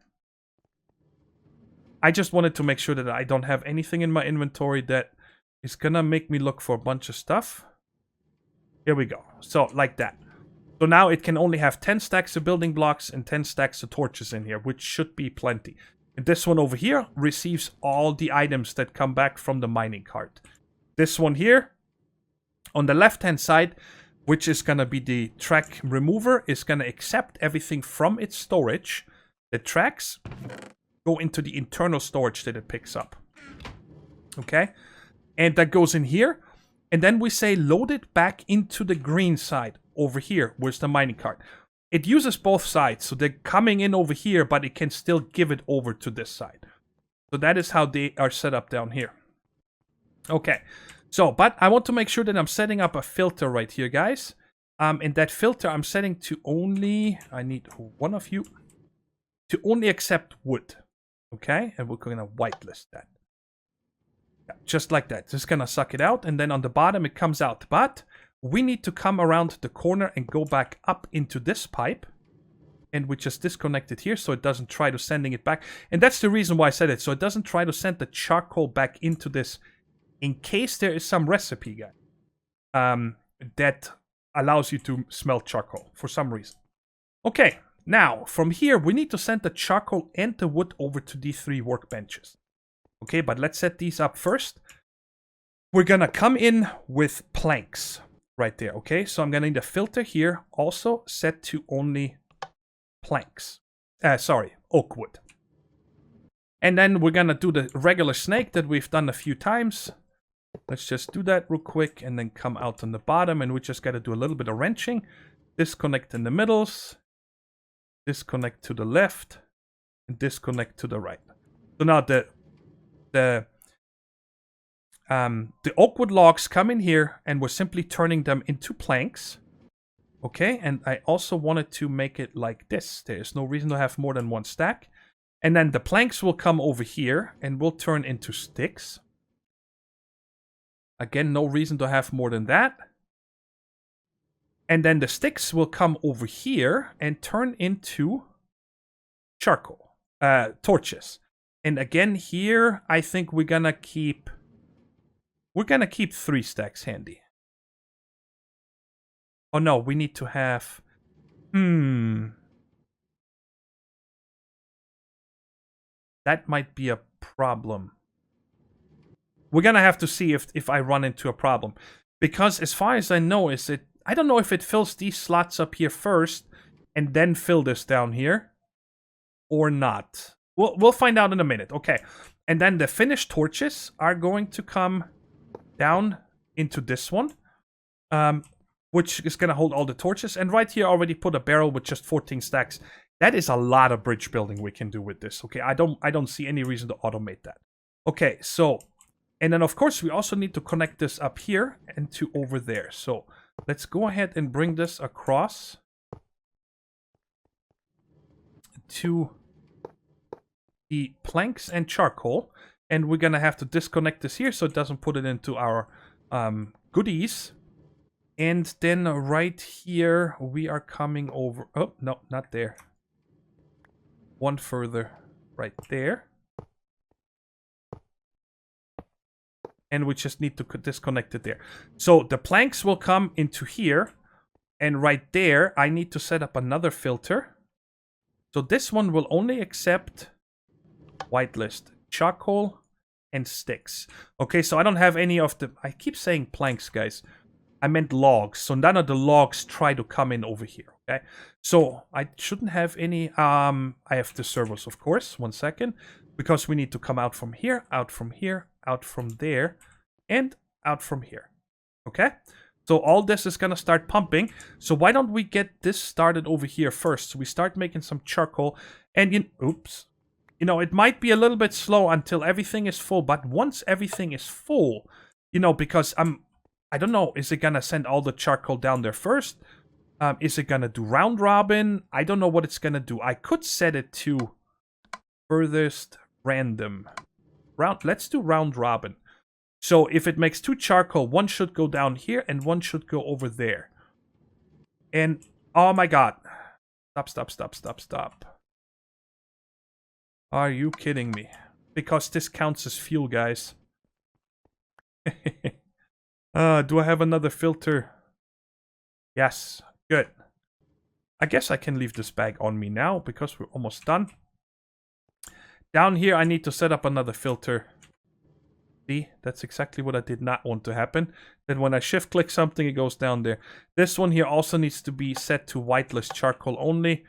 I just wanted to make sure that I don't have anything in my inventory that is gonna make me look for a bunch of stuff. Here we go. So, like that. So now it can only have 10 stacks of building blocks and 10 stacks of torches in here, which should be plenty. And this one over here receives all the items that come back from the mining cart. This one here, on the left-hand side, which is gonna be the track remover, is gonna accept everything from its storage. The tracks go into the internal storage that it picks up. Okay? And that goes in here. And then we say load it back into the green side over here, where's the mining cart. It uses both sides, so they're coming in over here, but it can still give it over to this side. So that is how they are set up down here. Okay, so, but I want to make sure that I'm setting up a filter right here, guys. And that filter I'm setting to only, I need one of you, to only accept wood. Okay, and we're going to whitelist that. Yeah, just like that. Just going to suck it out, and then on the bottom it comes out. But we need to come around the corner and go back up into this pipe. And we just disconnect it here so it doesn't try to sending it back. And that's the reason why I said it. So it doesn't try to send the charcoal back into this in case there is some recipe, guy, that allows you to smelt charcoal for some reason. Okay, now from here we need to send the charcoal and the wood over to these 3 workbenches. Okay, but let's set these up first. We're gonna come in with planks right there. Okay, so I'm gonna need a filter here, also set to only planks. Oak wood. And then we're gonna do the regular snake that we've done a few times. Let's just do that real quick and then come out on the bottom, and we just gotta do a little bit of wrenching. Disconnect in the middles, disconnect to the left, and disconnect to the right. So now the oak wood logs come in here, and we're simply turning them into planks. Okay, and I also wanted to make it like this. There's no reason to have more than 1 stack. And then the planks will come over here and will turn into sticks. Again, no reason to have more than that. And then the sticks will come over here and turn into charcoal, torches. And again, here, I think we're gonna keep 3 stacks handy. Oh no, we need to have, that might be a problem. We're gonna have to see if I run into a problem. Because as far as I know, I don't know if it fills these slots up here first and then fill this down here or not. We'll find out in a minute. Okay, and then the finished torches are going to come down into this one, which is gonna hold all the torches. And right here, I already put a barrel with just 14 stacks. That is a lot of bridge building we can do with this. Okay, I don't see any reason to automate that. Okay, so, and then of course we also need to connect this up here and to over there. So let's go ahead and bring this across to the planks and charcoal. And we're gonna have to disconnect this here so it doesn't put it into our goodies. And then right here we are coming over. Oh, no, not there. One further right there. And we just need to disconnect it there. So the planks will come into here. And right there, I need to set up another filter. So this one will only accept whitelist, charcoal, and sticks. Okay, so I don't have any of the... I keep saying planks, guys. I meant logs. So none of the logs try to come in over here. Okay, so I shouldn't have any. I have the servos, of course. 1 second, because we need to come out from here, out from here, out from there, and out from here. Okay, so all this is gonna start pumping. So why don't we get this started over here first? So we start making some charcoal, and oops, You know, it might be a little bit slow until everything is full, but once everything is full, you know, because I don't know, is it gonna send all the charcoal down there first? Is it gonna do round robin? I don't know what it's gonna do. I could set it to furthest random. Let's do round robin. So if it makes 2 charcoal, one should go down here and one should go over there. And, oh my god. Stop. Are you kidding me? Because this counts as fuel, guys. Do I have another filter? Yes, good. I guess I can leave this bag on me now because we're almost done. Down here, I need to set up another filter. See, that's exactly what I did not want to happen. Then when I shift click something, it goes down there. This one here also needs to be set to whitelist charcoal only.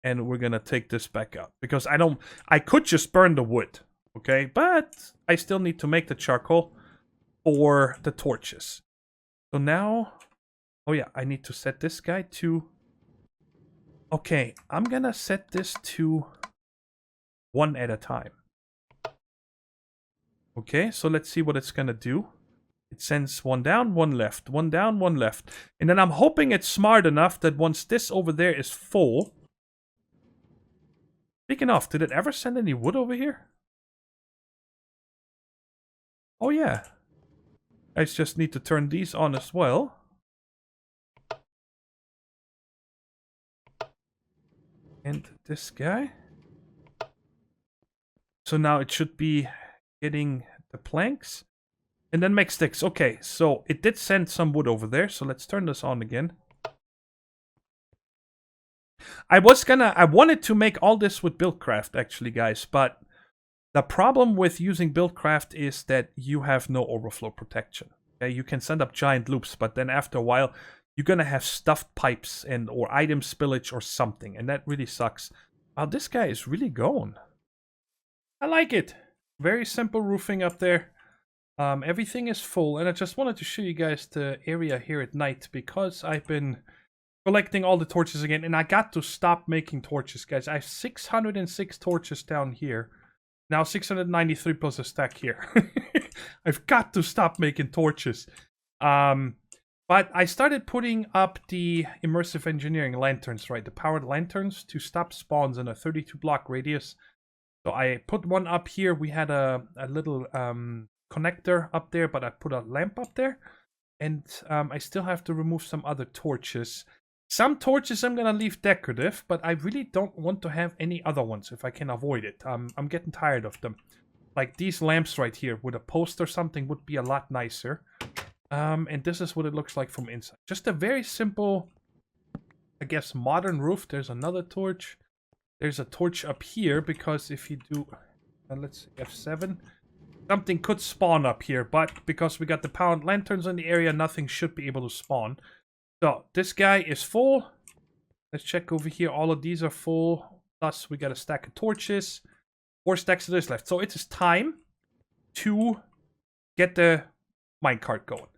And we're gonna take this back out. Because I could just burn the wood. Okay, but I still need to make the charcoal for the torches. So now, oh yeah, I need to set this guy to, okay, I'm gonna set this to 1 at a time. Okay, so let's see what it's gonna do. It sends 1 down, 1 left, 1 down, 1 left. And then I'm hoping it's smart enough that once this over there is full. Speaking of, did it ever send any wood over here? Oh yeah. I just need to turn these on as well. And this guy. So now it should be getting the planks. And then make sticks. Okay, so it did send some wood over there. So let's turn this on again. I wanted to make all this with Buildcraft actually, guys. But the problem with using Buildcraft is that you have no overflow protection. Okay, you can send up giant loops, but then after a while, you're gonna have stuffed pipes and or item spillage or something, and that really sucks. Wow, this guy is really going. I like it. Very simple roofing up there. Everything is full, and I just wanted to show you guys the area here at night because I've been collecting all the torches again, and I got to stop making torches, guys. I have 606 torches down here. Now 693 plus a stack here. I've got to stop making torches. But I started putting up the immersive engineering lanterns, right? The powered lanterns to stop spawns in a 32 block radius. So I put one up here. We had a little connector up there, but I put a lamp up there. And I still have to remove some other torches. Some torches I'm gonna leave decorative, but I really don't want to have any other ones if I can avoid it. I'm getting tired of them. Like these lamps right here with a post or something would be a lot nicer. And this is what it looks like from inside. Just a very simple, I guess, modern roof. There's another torch. There's a torch up here because if you do, let's see, F7, something could spawn up here. But because we got the powered lanterns in the area, nothing should be able to spawn. So, this guy is full. Let's check over here. All of these are full. Plus, we got a stack of torches. 4 stacks of this left. So, it is time to get the minecart going.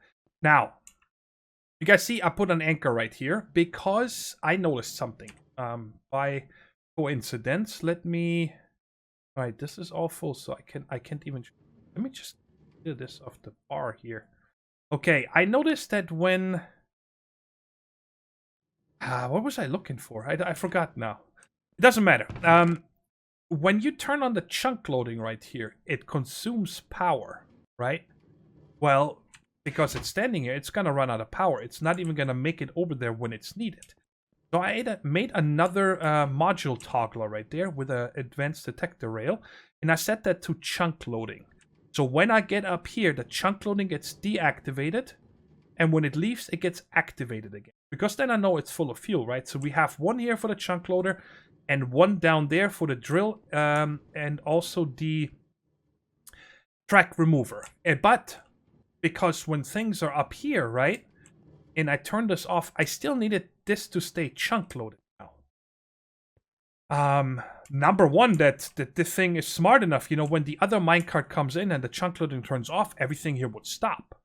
Now, you guys see I put an anchor right here because I noticed something. By coincidence, let me... Alright, this is all full, so I can't even... Let me just do this off the bar here. Okay, I noticed that when... what was I looking for? I forgot now. It doesn't matter. When you turn on the chunk loading right here, it consumes power, right? Well, because it's standing here, it's gonna run out of power. It's not even gonna make it over there when it's needed. So I made another module toggler right there with an advanced detector rail, and I set that to chunk loading. So when I get up here, the chunk loading gets deactivated, and when it leaves, it gets activated again. Because then I know it's full of fuel, right? So we have one here for the chunk loader, and one down there for the drill, and also the track remover. But because when things are up here, right, and I turn this off, I still needed this to stay chunk loaded now. Number one, that this thing is smart enough. You know, when the other minecart comes in and the chunk loading turns off, everything here would stop.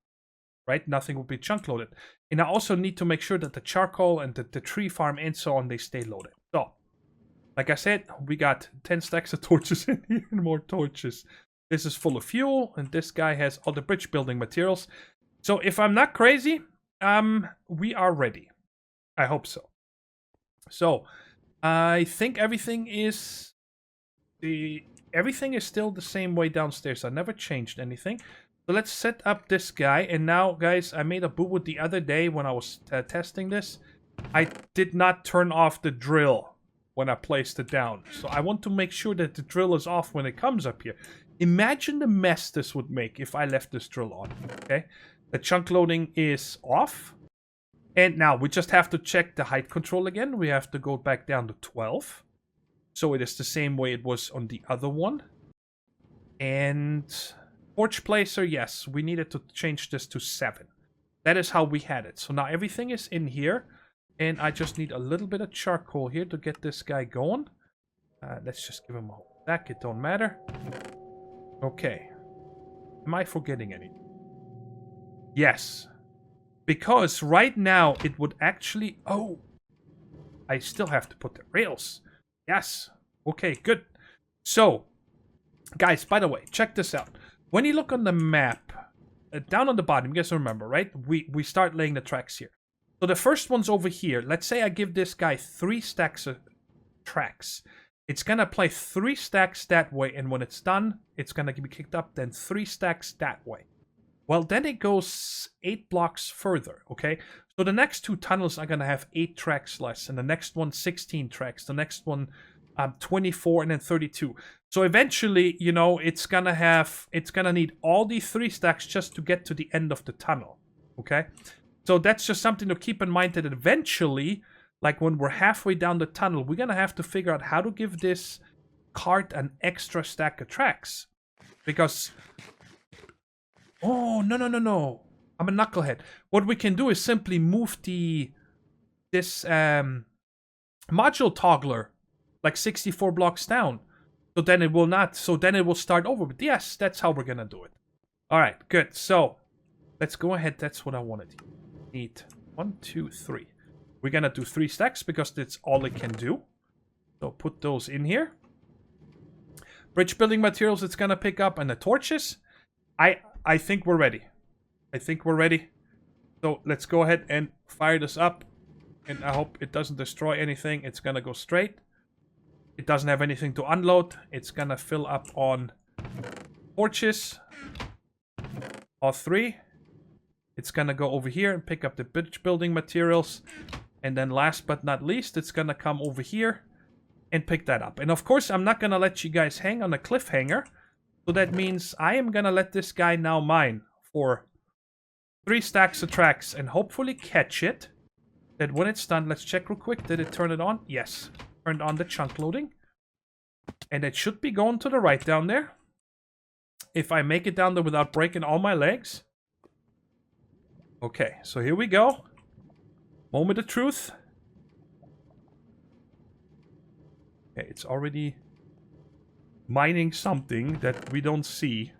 Right? Nothing would be chunk loaded. And I also need to make sure that the charcoal and the tree farm and so on, they stay loaded. So, Like I said, we got 10 stacks of torches in here and more torches. This is full of fuel, and this guy has all the bridge building materials. So if I'm not crazy, we are ready. I hope so. So, I think everything is still the same way downstairs. I never changed anything. So let's set up this guy. And now, guys, I made a boo-boo the other day when I was testing this. I did not turn off the drill when I placed it down. So I want to make sure that the drill is off when it comes up here. Imagine the mess this would make if I left this drill on, okay? The chunk loading is off. And now we just have to check the height control again. We have to go back down to 12. So it is the same way it was on the other one. And torch placer, yes, we needed to change this to 7. That is how we had it. So now everything is in here. And I just need a little bit of charcoal here to get this guy going. Let's just give him a whole stack. It don't matter. Okay. Am I forgetting anything? Yes. Because right now it would actually... Oh! I still have to put the rails. Yes. Okay, good. So, guys, by the way, check this out. When you look on the map, down on the bottom, you guys remember, right? We start laying the tracks here. So the first one's over here. Let's say I give this guy 3 stacks of tracks. It's going to play 3 stacks that way, and when it's done, it's going to be kicked up, then 3 stacks that way. Well, then it goes 8 blocks further, okay? So the next 2 tunnels are going to have 8 tracks less, and the next one 16 tracks, the next one 24, and then 32. So eventually, you know, it's going to need all these 3 stacks just to get to the end of the tunnel, okay? So that's just something to keep in mind, that eventually, like when we're halfway down the tunnel, we're going to have to figure out how to give this cart an extra stack of tracks. Because... Oh, no. I'm a knucklehead. What we can do is simply move this module toggler like 64 blocks down. So then it will not, so then it will start over. But yes, that's how we're going to do it. All right, good. So let's go ahead. That's what I wanted. Need 1, 2, 3. We're going to do 3 stacks because that's all it can do. So put those in here. Bridge building materials it's going to pick up, and the torches. I think we're ready. So let's go ahead and fire this up. And I hope it doesn't destroy anything. It's going to go straight. It doesn't have anything to unload. It's going to fill up on torches. All 3. It's going to go over here and pick up the bridge building materials. And then last but not least, it's going to come over here and pick that up. And of course, I'm not going to let you guys hang on a cliffhanger. So that means I am going to let this guy now mine for 3 stacks of tracks and hopefully catch it. That when it's done, let's check real quick. Did it turn it on? Yes. Turned on the chunk loading. And it should be going to the right down there. If I make it down there without breaking all my legs. Okay, so here we go. Moment of truth. Okay, it's already mining something that we don't see.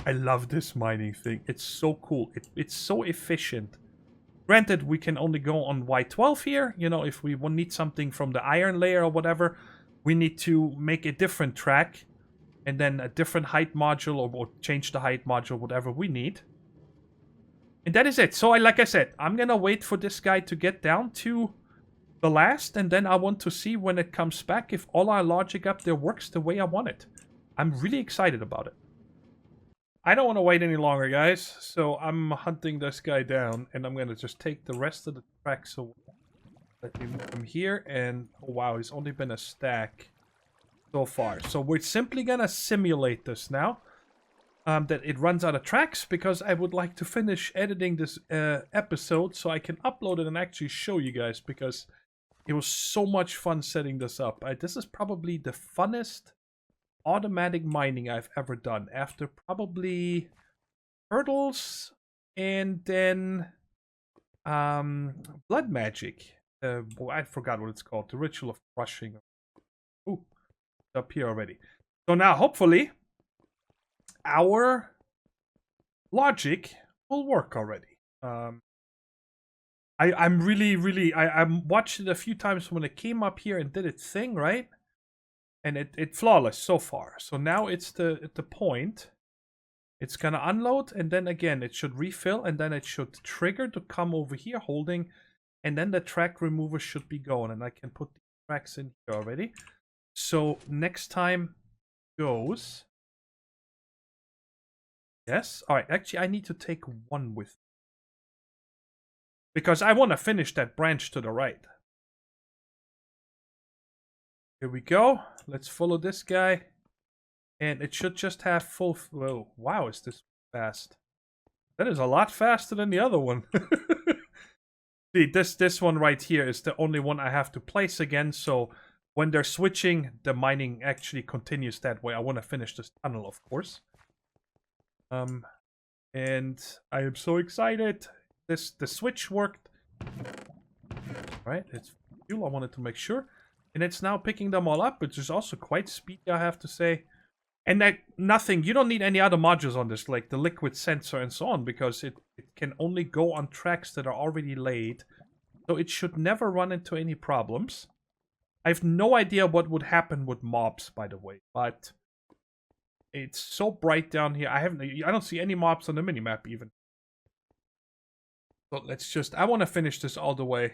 I love this mining thing. It's so cool. It's so efficient. Granted, we can only go on Y12 here. You know, if we need something from the iron layer or whatever, we need to make a different track. And then a different height module, or change the height module, whatever we need. And that is it. So, like I said, I'm going to wait for this guy to get down to the last. And then I want to see when it comes back if all our logic up there works the way I want it. I'm really excited about it. I don't want to wait any longer, guys. So I'm hunting this guy down. And I'm going to just take the rest of the tracks away. Let me move him here. And, oh wow, he's only been a stack so far. So we're simply going to simulate this now. That it runs out of tracks, because I would like to finish editing this episode so I can upload it and actually show you guys, because it was so much fun setting this up. This is probably the funnest automatic mining I've ever done, after probably Turtles and then Blood Magic. I forgot what it's called. The Ritual of Crushing. Ooh, it's up here already. So now, hopefully, our logic will work already. I'm really, I watched it a few times when it came up here and did its thing, right? And it flawless so far. So now it's the point. It's gonna unload, and then again it should refill, and then it should trigger to come over here holding, and then the track remover should be going, and I can put the tracks in here already. So next time goes. Yes. All right. Actually, I need to take one with. Because I want to finish that branch to the right. Here we go. Let's follow this guy. And it should just have full... Whoa, wow, is this fast? That is a lot faster than the other one. See, this one right here is the only one I have to place again. So when they're switching, the mining actually continues that way. I want to finish this tunnel, of course. And I am so excited. The switch worked. Right, it's fuel. I wanted to make sure. And it's now picking them all up, which is also quite speedy, I have to say. And that nothing, you don't need any other modules on this, like the liquid sensor and so on, because it can only go on tracks that are already laid. So it should never run into any problems. I have no idea what would happen with mobs, by the way, but it's so bright down here. I don't see any mobs on the minimap even. So let's just, I want to finish this all the way.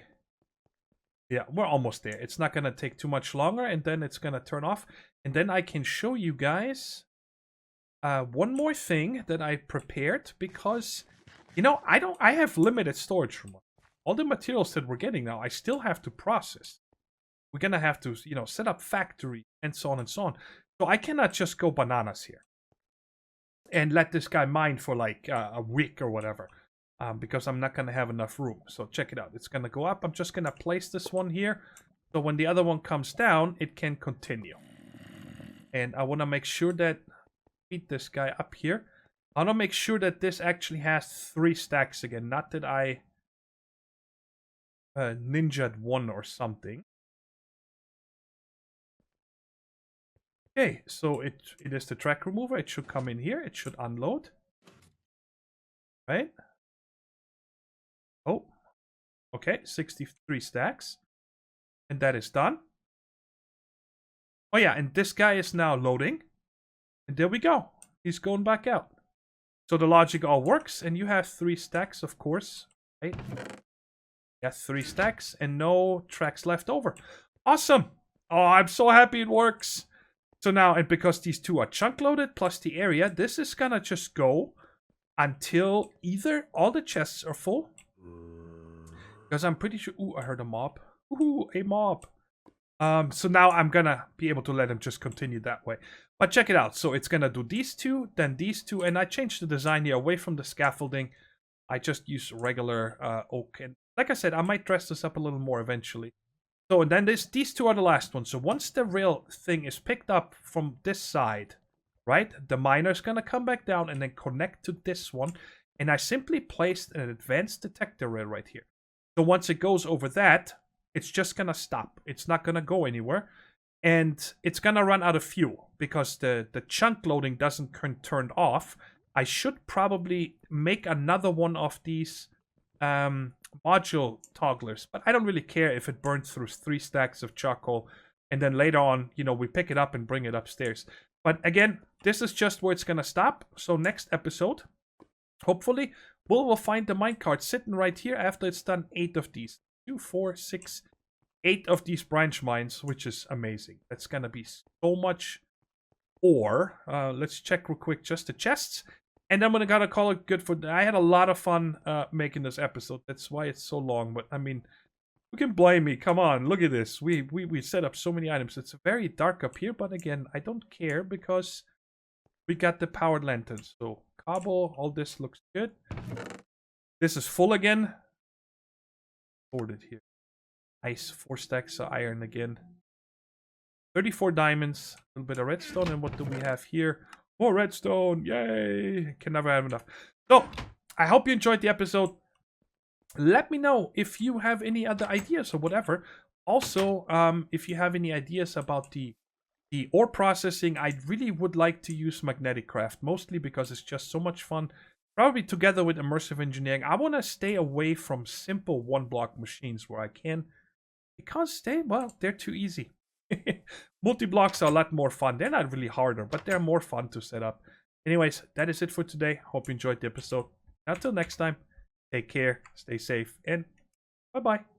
Yeah, we're almost there. It's not going to take too much longer, and then it's going to turn off. And then I can show you guys one more thing that I prepared, because, you know, I have limited storage room. All the materials that we're getting now, I still have to process. We're going to have to, you know, set up factory and so on and so on. So I cannot just go bananas here and let this guy mine for like a week or whatever. Because I'm not going to have enough room. So check it out. It's going to go up. I'm just going to place this one here. So when the other one comes down, it can continue. And I want to make sure that... Feed this guy up here. I want to make sure that this actually has 3 stacks again. Not that I... ninja'd one or something. Okay, so it is the track remover. It should come in here. It should unload. Right? Oh, okay, 63 stacks. And that is done. Oh yeah, and this guy is now loading. And there we go. He's going back out. So the logic all works, and you have 3 stacks, of course. Right? Yeah, 3 stacks, and no tracks left over. Awesome! Oh, I'm so happy it works. So now, and because these 2 are chunk loaded, plus the area, this is gonna just go until either all the chests are full. Because I'm pretty sure... Ooh, I heard a mob. Ooh, a mob. So now I'm gonna be able to let him just continue that way. But check it out. So it's gonna do these 2, then these 2, and I changed the design here away from the scaffolding. I just use regular oak. And like I said, I might dress this up a little more eventually. So and then these 2 are the last ones. So once the rail thing is picked up from this side, right, the miner's gonna come back down and then connect to this one. And I simply placed an advanced detector rail right here. So once it goes over that, it's just going to stop. It's not going to go anywhere. And it's going to run out of fuel because the chunk loading doesn't turn off. I should probably make another one of these module togglers. But I don't really care if it burns through 3 stacks of charcoal. And then later on, you know, we pick it up and bring it upstairs. But again, this is just where it's going to stop. So next episode, hopefully... we'll find the minecart sitting right here after it's done 8 of these. 2, 4, 6, 8 of these branch mines, which is amazing. That's gonna be so much ore. Let's check real quick just the chests. And then we're gonna call it good for... I had a lot of fun making this episode. That's why it's so long. But, I mean, who can blame me? Come on, look at this. We set up so many items. It's very dark up here. But again, I don't care because we got the powered lanterns. So... cobble, all this looks good. This is full again. Sorted here. Nice, 4 stacks of iron again. 34 diamonds, a little bit of redstone, and what do we have here? More redstone, yay! Can never have enough. So, I hope you enjoyed the episode. Let me know if you have any other ideas or whatever. Also, if you have any ideas about the ore processing, I really would like to use magnetic craft, mostly because it's just so much fun Probably together with immersive engineering. I want to stay away from simple one-block machines where I can. Because they're too easy. Multi-blocks are a lot more fun. They're not really harder, but they're more fun to set up. Anyways, that is it for today. Hope you enjoyed the episode. Until next time, take care, stay safe, and bye-bye.